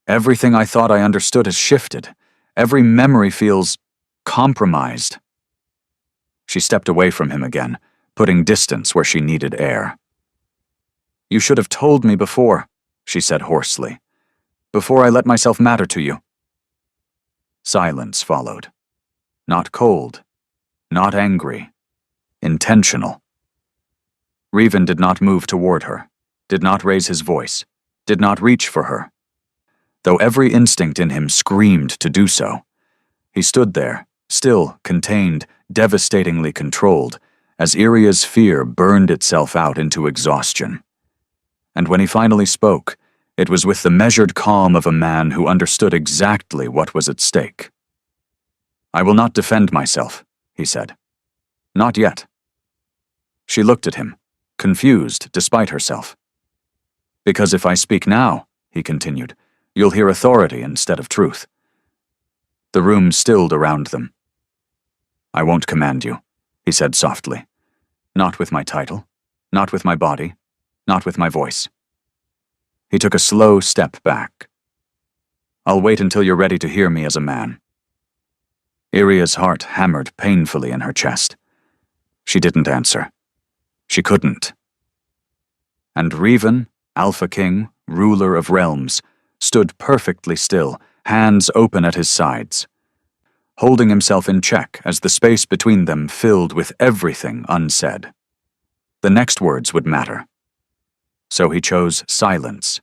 "Everything I thought I understood has shifted. Every memory feels compromised." She stepped away from him again, putting distance where she needed air. "You should have told me before," she said hoarsely. "Before I let myself matter to you." Silence followed. Not cold, not angry, intentional. Revan did not move toward her, did not raise his voice, did not reach for her, though every instinct in him screamed to do so. He stood there, still, contained, devastatingly controlled, as Iria's fear burned itself out into exhaustion. And when he finally spoke, it was with the measured calm of a man who understood exactly what was at stake. "I will not defend myself," he said. "Not yet." She looked at him, confused despite herself. "Because if I speak now," he continued, "you'll hear authority instead of truth." The room stilled around them. "I won't command you," he said softly. "Not with my title, not with my body, not with my voice." He took a slow step back. "I'll wait until you're ready to hear me as a man." Iria's heart hammered painfully in her chest. She didn't answer. She couldn't. And Revan, Alpha King, ruler of realms, stood perfectly still, hands open at his sides, holding himself in check as the space between them filled with everything unsaid. The next words would matter. So he chose silence,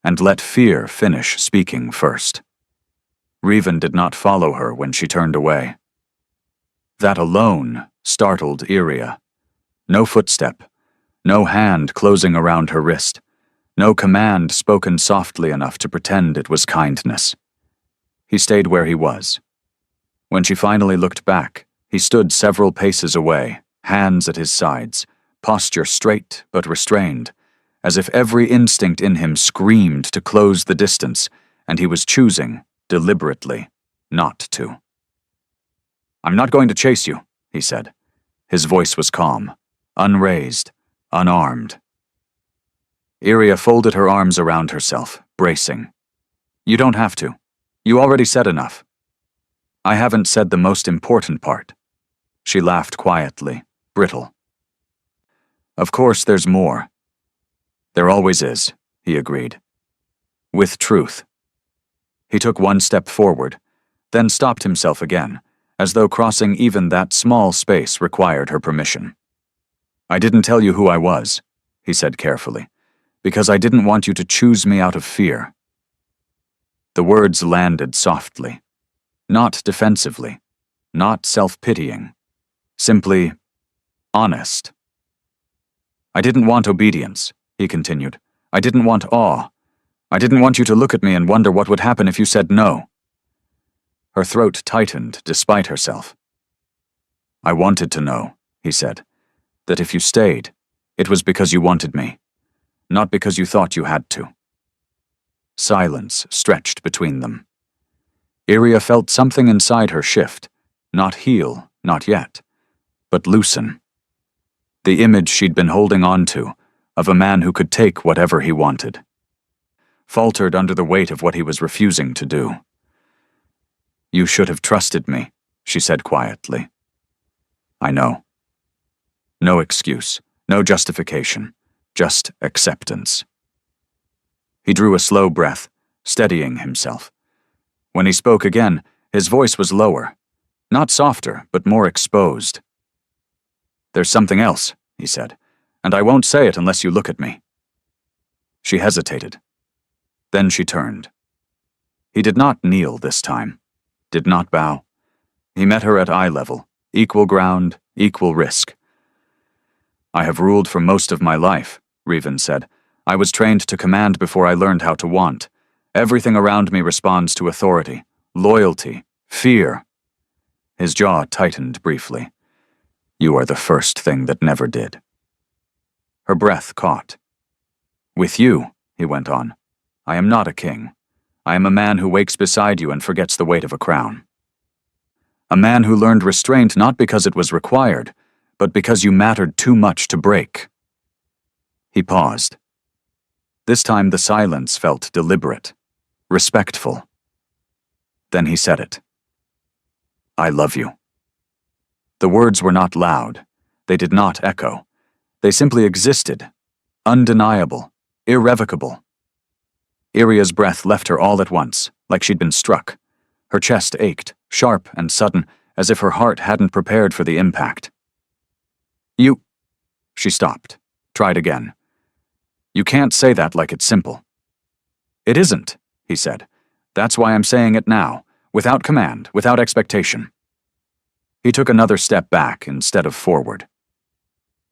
and let fear finish speaking first. Revan did not follow her when she turned away. That alone startled Iria. No footstep, no hand closing around her wrist, no command spoken softly enough to pretend it was kindness. He stayed where he was. When she finally looked back, he stood several paces away, hands at his sides, posture straight but restrained, as if every instinct in him screamed to close the distance, and he was choosing, deliberately, not to. "I'm not going to chase you," he said. His voice was calm, unraised, unarmed. Iria folded her arms around herself, bracing. "You don't have to. You already said enough." "I haven't said the most important part." She laughed quietly, brittle. "Of course there's more." "There always is," he agreed. "With truth." He took one step forward, then stopped himself again, as though crossing even that small space required her permission. "I didn't tell you who I was," he said carefully, "because I didn't want you to choose me out of fear." The words landed softly, not defensively, not self-pitying, simply honest. "I didn't want obedience," he continued. "I didn't want awe. I didn't want you to look at me and wonder what would happen if you said no." Her throat tightened despite herself. "I wanted to know," he said, "that if you stayed, it was because you wanted me, not because you thought you had to." Silence stretched between them. Iria felt something inside her shift, not heal, not yet, but loosen. The image she'd been holding on to, of a man who could take whatever he wanted, faltered under the weight of what he was refusing to do. "You should have trusted me," she said quietly. "I know." No excuse, no justification, just acceptance. He drew a slow breath, steadying himself. When he spoke again, his voice was lower, not softer, but more exposed. "There's something else," he said, "and I won't say it unless you look at me." She hesitated. Then she turned. He did not kneel this time, did not bow. He met her at eye level, equal ground, equal risk. "I have ruled for most of my life," Revan said. "I was trained to command before I learned how to want. Everything around me responds to authority, loyalty, fear." His jaw tightened briefly. "You are the first thing that never did." Her breath caught. "With you," he went on, "I am not a king. I am a man who wakes beside you and forgets the weight of a crown. A man who learned restraint not because it was required, but because you mattered too much to break." He paused. This time the silence felt deliberate, respectful. Then he said it. "I love you." The words were not loud. They did not echo. They simply existed, undeniable, irrevocable. Iria's breath left her all at once, like she'd been struck. Her chest ached, sharp and sudden, as if her heart hadn't prepared for the impact. "You—" She stopped, tried again. "You can't say that like it's simple." "It isn't," he said. "That's why I'm saying it now, without command, without expectation." He took another step back instead of forward.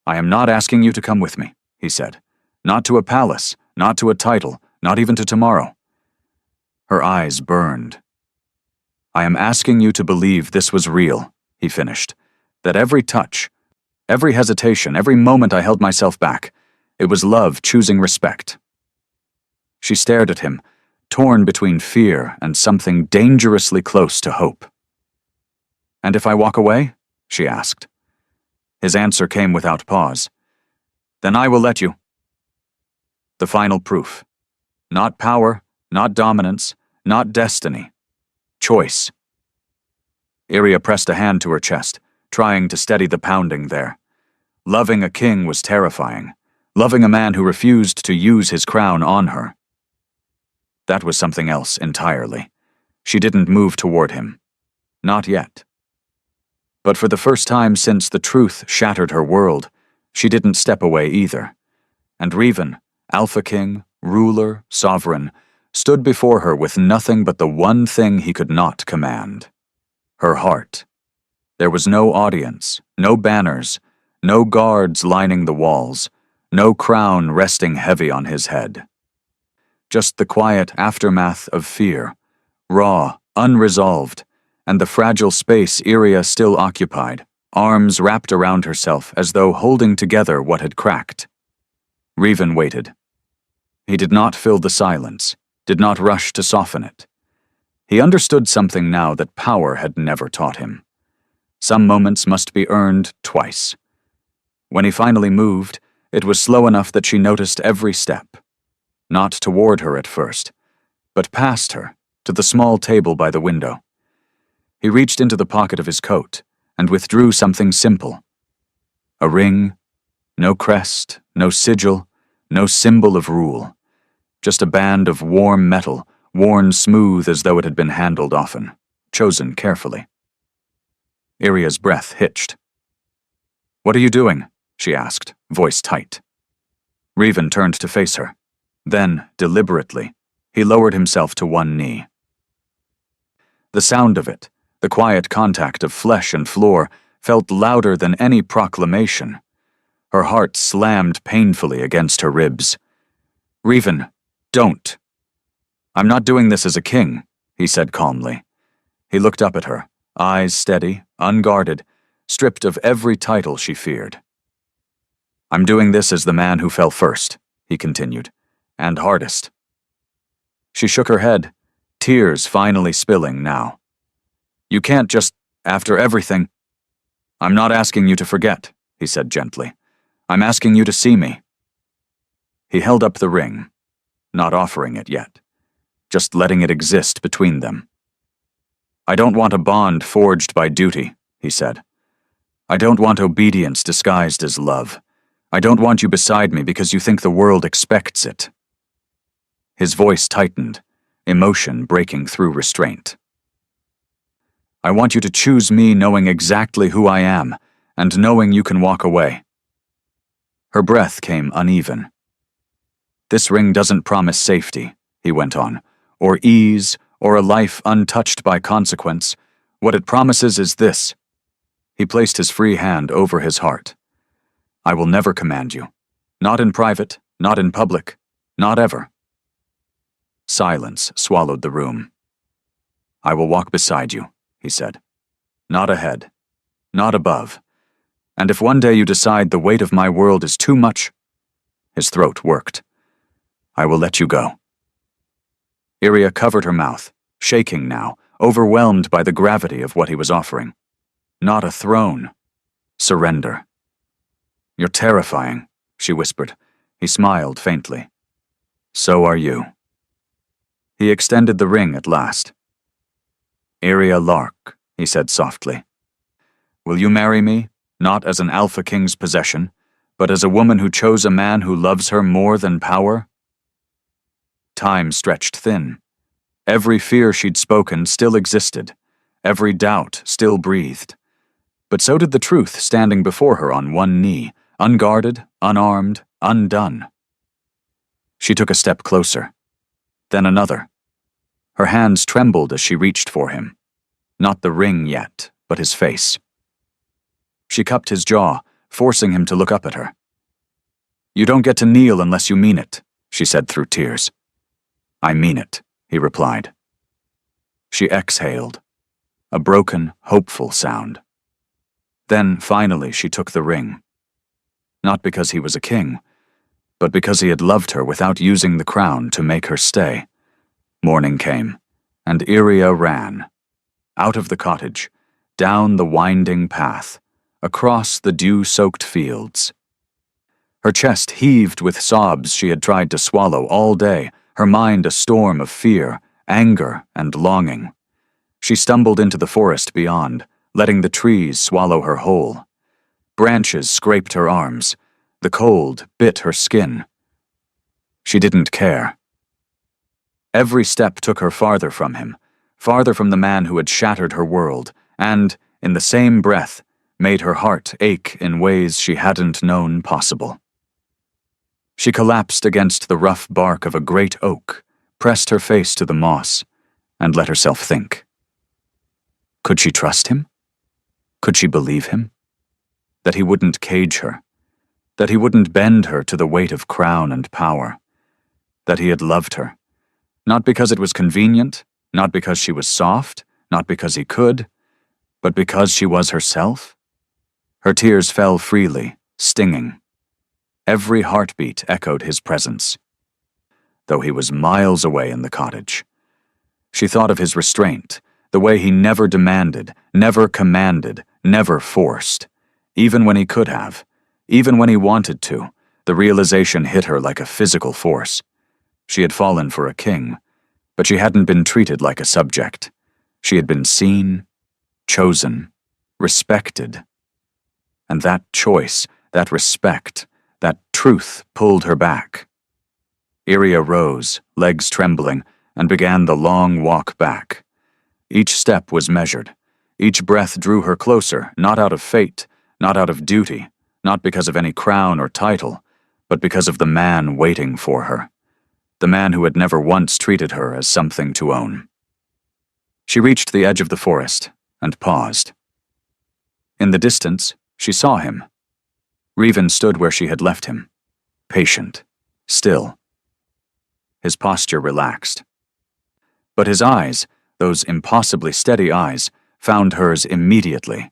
"I am not asking you to come with me," he said. "Not to a palace, not to a title, not even to tomorrow." Her eyes burned. "I am asking you to believe this was real," he finished. "That every touch, every hesitation, every moment I held myself back, it was love choosing respect." She stared at him, torn between fear and something dangerously close to hope. "And if I walk away?" she asked. His answer came without pause. "Then I will let you." The final proof. Not power, not dominance, not destiny. Choice. Iria pressed a hand to her chest, trying to steady the pounding there. Loving a king was terrifying. Loving a man who refused to use his crown on her. That was something else entirely. She didn't move toward him. Not yet. But for the first time since the truth shattered her world, she didn't step away either. And Revan, Alpha King, ruler, sovereign, stood before her with nothing but the one thing he could not command. Her heart. There was no audience, no banners, no guards lining the walls, no crown resting heavy on his head. Just the quiet aftermath of fear, raw, unresolved, and the fragile space Iria still occupied, arms wrapped around herself as though holding together what had cracked. Revan waited. He did not fill the silence, did not rush to soften it. He understood something now that power had never taught him. Some moments must be earned twice. When he finally moved, it was slow enough that she noticed every step. Not toward her at first, but past her, to the small table by the window. He reached into the pocket of his coat and withdrew something simple. A ring, no crest, no sigil, no symbol of rule. Just a band of warm metal, worn smooth as though it had been handled often, chosen carefully. Iria's breath hitched. "What are you doing?" she asked, voice tight. Revan turned to face her. Then, deliberately, he lowered himself to one knee. The sound of it, the quiet contact of flesh and floor, felt louder than any proclamation. Her heart slammed painfully against her ribs. "Revan, don't." "I'm not doing this as a king," he said calmly. He looked up at her, eyes steady, unguarded, stripped of every title she feared. "I'm doing this as the man who fell first," he continued, "and hardest." She shook her head, tears finally spilling now. "You can't just, after everything—" "I'm not asking you to forget," he said gently. "I'm asking you to see me." He held up the ring, not offering it yet, just letting it exist between them. "I don't want a bond forged by duty," he said. "I don't want obedience disguised as love. I don't want you beside me because you think the world expects it." His voice tightened, emotion breaking through restraint. "I want you to choose me knowing exactly who I am, and knowing you can walk away." Her breath came uneven. "This ring doesn't promise safety," he went on, "or ease, or a life untouched by consequence. What it promises is this." He placed his free hand over his heart. "I will never command you. Not in private, not in public, not ever." Silence swallowed the room. "I will walk beside you," he said. "Not ahead, not above. And if one day you decide the weight of my world is too much—" His throat worked. "I will let you go." Iria covered her mouth, shaking now, overwhelmed by the gravity of what he was offering. Not a throne. Surrender. "You're terrifying," she whispered. He smiled faintly. "So are you." He extended the ring at last. "Iria Lark," he said softly. "Will you marry me, not as an Alpha King's possession, but as a woman who chose a man who loves her more than power?" Time stretched thin. Every fear she'd spoken still existed. Every doubt still breathed. But so did the truth standing before her on one knee, unguarded, unarmed, undone. She took a step closer. Then another. Her hands trembled as she reached for him. Not the ring yet, but his face. She cupped his jaw, forcing him to look up at her. "You don't get to kneel unless you mean it," she said through tears. "I mean it," he replied. She exhaled, a broken, hopeful sound. Then, finally, she took the ring. Not because he was a king, but because he had loved her without using the crown to make her stay. Morning came, and Iria ran. Out of the cottage, down the winding path, across the dew-soaked fields. Her chest heaved with sobs she had tried to swallow all day, her mind a storm of fear, anger, and longing. She stumbled into the forest beyond, letting the trees swallow her whole. Branches scraped her arms. The cold bit her skin. She didn't care. Every step took her farther from him, farther from the man who had shattered her world, and, in the same breath, made her heart ache in ways she hadn't known possible. She collapsed against the rough bark of a great oak, pressed her face to the moss, and let herself think. Could she trust him? Could she believe him? That he wouldn't cage her, that he wouldn't bend her to the weight of crown and power, that he had loved her, not because it was convenient, not because she was soft, not because he could, but because she was herself? Her tears fell freely, stinging. Every heartbeat echoed his presence, though he was miles away in the cottage. She thought of his restraint, the way he never demanded, never commanded, never forced. Even when he could have, even when he wanted to, the realization hit her like a physical force. She had fallen for a king, but she hadn't been treated like a subject. She had been seen, chosen, respected. And that choice, that respect, that truth pulled her back. Iria rose, legs trembling, and began the long walk back. Each step was measured. Each breath drew her closer, not out of fate, not out of duty, not because of any crown or title, but because of the man waiting for her. The man who had never once treated her as something to own. She reached the edge of the forest and paused. In the distance, she saw him. Revan stood where she had left him, patient, still. His posture relaxed. But his eyes, those impossibly steady eyes, found hers immediately.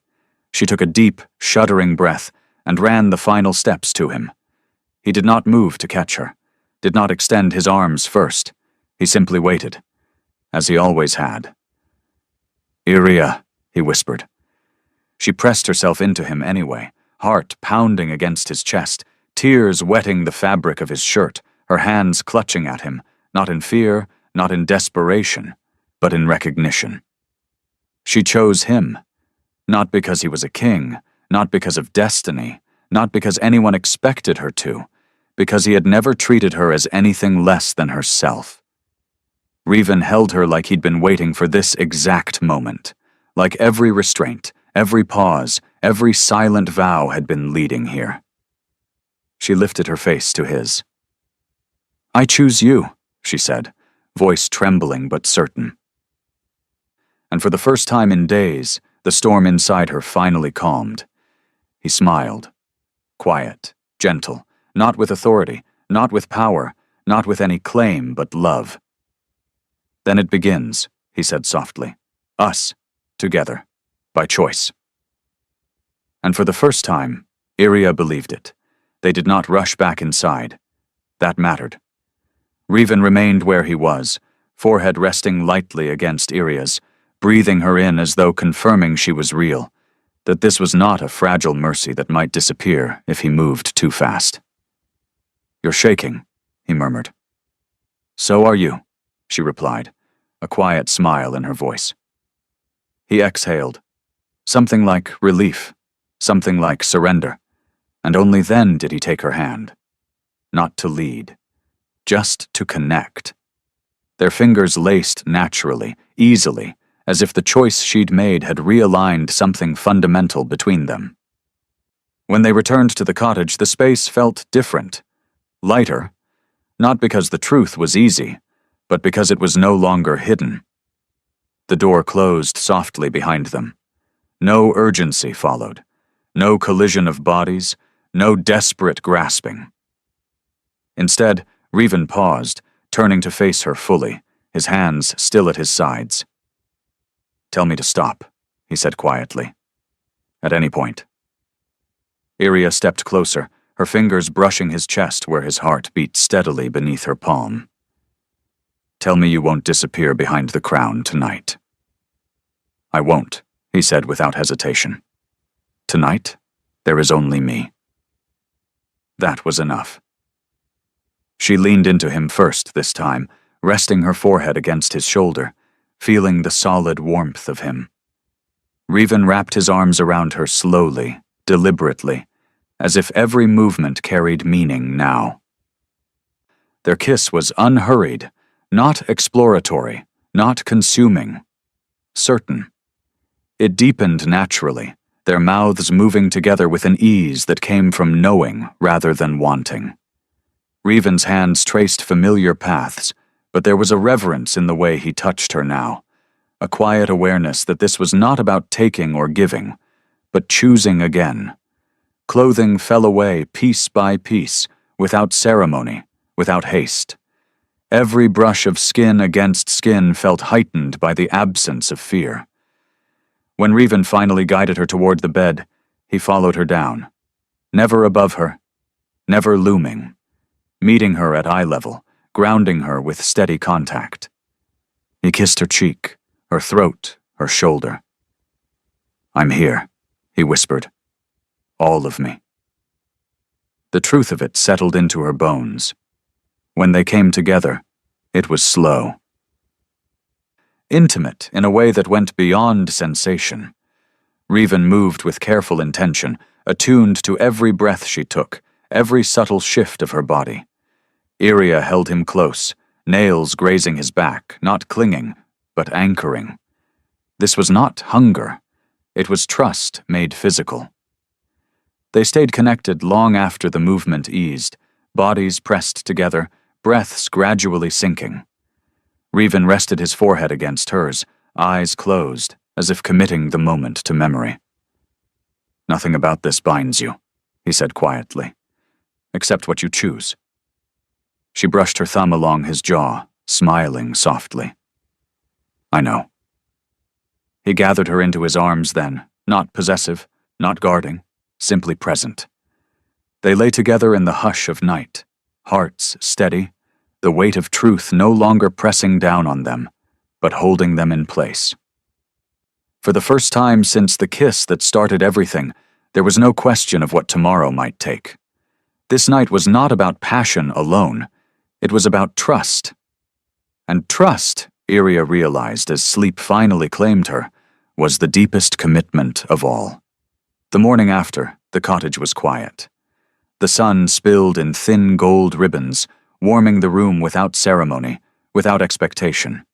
She took a deep, shuddering breath and ran the final steps to him. He did not move to catch her, did not extend his arms first. He simply waited, as he always had. "Iria," he whispered. She pressed herself into him anyway, heart pounding against his chest, tears wetting the fabric of his shirt, her hands clutching at him, not in fear, not in desperation, but in recognition. She chose him, not because he was a king, not because of destiny, not because anyone expected her to, because he had never treated her as anything less than herself. Revan held her like he'd been waiting for this exact moment, like every restraint, every pause, every silent vow had been leading here. She lifted her face to his. "I choose you," she said, voice trembling but certain. And for the first time in days, the storm inside her finally calmed. He smiled. Quiet, gentle, not with authority, not with power, not with any claim but love. "Then it begins," he said softly. "Us, together, by choice." And for the first time, Iria believed it. They did not rush back inside. That mattered. Revan remained where he was, forehead resting lightly against Iria's, breathing her in as though confirming she was real, that this was not a fragile mercy that might disappear if he moved too fast. "You're shaking," he murmured. "So are you," she replied, a quiet smile in her voice. He exhaled, something like relief, something like surrender, and only then did he take her hand. Not to lead, just to connect. Their fingers laced naturally, easily, as if the choice she'd made had realigned something fundamental between them. When they returned to the cottage, the space felt different, lighter, not because the truth was easy, but because it was no longer hidden. The door closed softly behind them. No urgency followed, no collision of bodies, no desperate grasping. Instead, Revan paused, turning to face her fully, his hands still at his sides. "Tell me to stop," he said quietly. "At any point." Iria stepped closer, her fingers brushing his chest where his heart beat steadily beneath her palm. "Tell me you won't disappear behind the crown tonight." "I won't," he said without hesitation. "Tonight, there is only me." That was enough. She leaned into him first this time, resting her forehead against his shoulder, feeling the solid warmth of him. Revan wrapped his arms around her slowly, deliberately, as if every movement carried meaning now. Their kiss was unhurried, not exploratory, not consuming, certain. It deepened naturally, their mouths moving together with an ease that came from knowing rather than wanting. Revan's hands traced familiar paths, but there was a reverence in the way he touched her now, a quiet awareness that this was not about taking or giving, but choosing again. Clothing fell away piece by piece, without ceremony, without haste. Every brush of skin against skin felt heightened by the absence of fear. When Revan finally guided her toward the bed, he followed her down. Never above her, never looming, meeting her at eye level, grounding her with steady contact. He kissed her cheek, her throat, her shoulder. "I'm here," he whispered. "All of me." The truth of it settled into her bones. When they came together, it was slow. Intimate in a way that went beyond sensation. Revan moved with careful intention, attuned to every breath she took, every subtle shift of her body. Iria held him close, nails grazing his back, not clinging, but anchoring. This was not hunger. It was trust made physical. They stayed connected long after the movement eased, bodies pressed together, breaths gradually sinking. Revan rested his forehead against hers, eyes closed, as if committing the moment to memory. "Nothing about this binds you," he said quietly, "except what you choose." She brushed her thumb along his jaw, smiling softly. "I know." He gathered her into his arms then, not possessive, not guarding, simply present. They lay together in the hush of night, hearts steady, the weight of truth no longer pressing down on them, but holding them in place. For the first time since the kiss that started everything, there was no question of what tomorrow might take. This night was not about passion alone. It was about trust. And trust, Iria realized as sleep finally claimed her, was the deepest commitment of all. The morning after, the cottage was quiet. The sun spilled in thin gold ribbons, warming the room without ceremony, without expectation.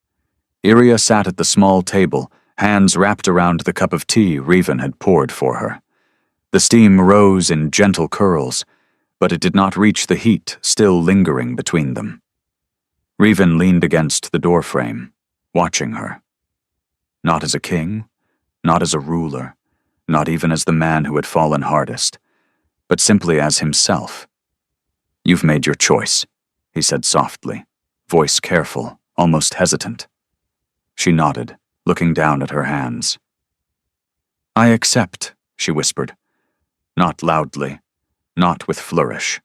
Iria sat at the small table, hands wrapped around the cup of tea Revan had poured for her. The steam rose in gentle curls, but it did not reach the heat still lingering between them. Revan leaned against the doorframe, watching her. Not as a king, not as a ruler, not even as the man who had fallen hardest, but simply as himself. "You've made your choice," he said softly, voice careful, almost hesitant. She nodded, looking down at her hands. "I accept," she whispered. Not loudly, not with flourish.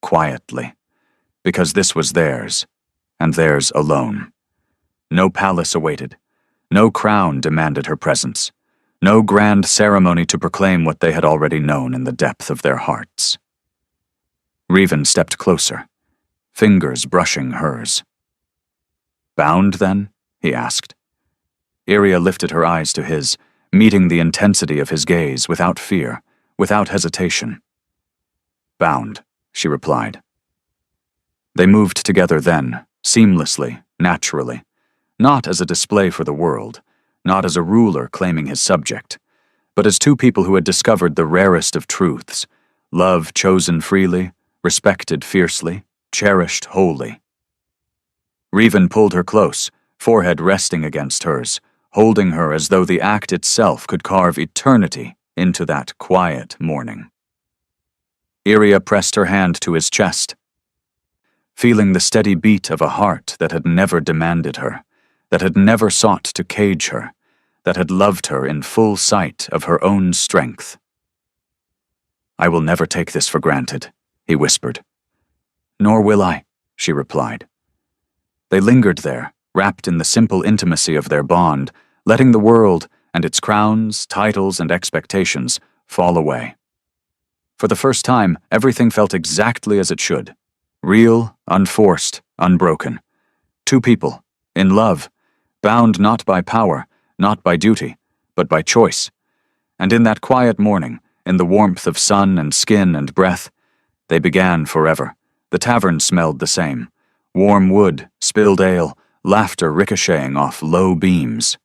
Quietly, because this was theirs, and theirs alone. No palace awaited. No crown demanded her presence. No grand ceremony to proclaim what they had already known in the depth of their hearts. Revan stepped closer, fingers brushing hers. "Bound, then?" he asked. Iria lifted her eyes to his, meeting the intensity of his gaze without fear, without hesitation. "Bound," she replied. They moved together then, seamlessly, naturally, not as a display for the world, not as a ruler claiming his subject, but as two people who had discovered the rarest of truths, love chosen freely, respected fiercely, cherished wholly. Revan pulled her close, forehead resting against hers, holding her as though the act itself could carve eternity into that quiet morning. Iria pressed her hand to his chest, feeling the steady beat of a heart that had never demanded her, that had never sought to cage her, that had loved her in full sight of her own strength. "I will never take this for granted," he whispered. "Nor will I," she replied. They lingered there, wrapped in the simple intimacy of their bond, letting the world and its crowns, titles, and expectations fall away. For the first time, everything felt exactly as it should. Real, unforced, unbroken. Two people, in love, bound not by power, not by duty, but by choice. And in that quiet morning, in the warmth of sun and skin and breath, they began forever. The tavern smelled the same. Warm wood, spilled ale, laughter ricocheting off low beams.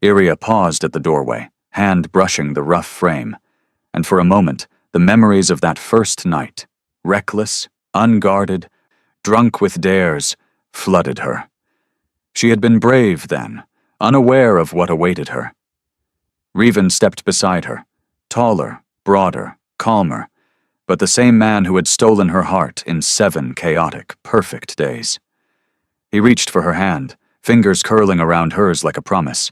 Iria paused at the doorway, hand brushing the rough frame, and for a moment, the memories of that first night, reckless, unguarded, drunk with dares, flooded her. She had been brave then, unaware of what awaited her. Revan stepped beside her, taller, broader, calmer, but the same man who had stolen her heart in 7 chaotic, perfect days. He reached for her hand, fingers curling around hers like a promise.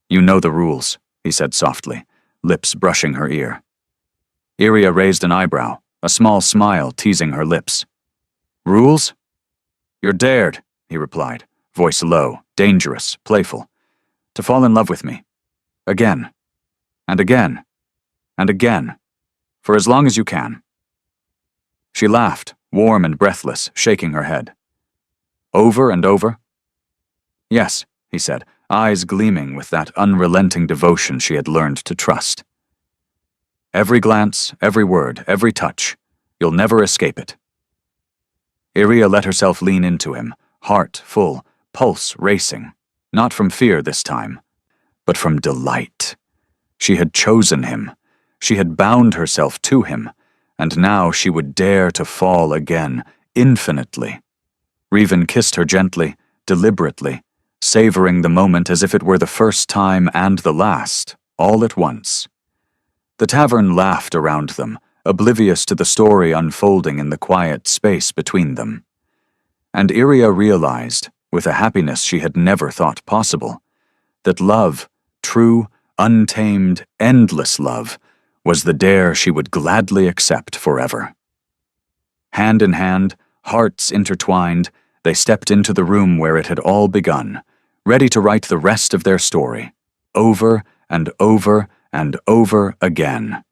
"You know the rules," he said softly, lips brushing her ear. Iria raised an eyebrow, a small smile teasing her lips. "Rules?" "You're dared," he replied, voice low, dangerous, playful, "to fall in love with me. Again. And again. And again. For as long as you can." She laughed, warm and breathless, shaking her head. "Over and over?" "Yes," he said, eyes gleaming with that unrelenting devotion she had learned to trust. "Every glance, every word, every touch. You'll never escape it." Iria let herself lean into him, heart full, pulse racing, not from fear this time, but from delight. She had chosen him. She had bound herself to him, and now she would dare to fall again, infinitely. Revan kissed her gently, deliberately, savoring the moment as if it were the first time and the last, all at once. The tavern laughed around them, oblivious to the story unfolding in the quiet space between them. And Iria realized, with a happiness she had never thought possible, that love, true, untamed, endless love, was the dare she would gladly accept forever. Hand in hand, hearts intertwined, they stepped into the room where it had all begun, ready to write the rest of their story, over and over and over again.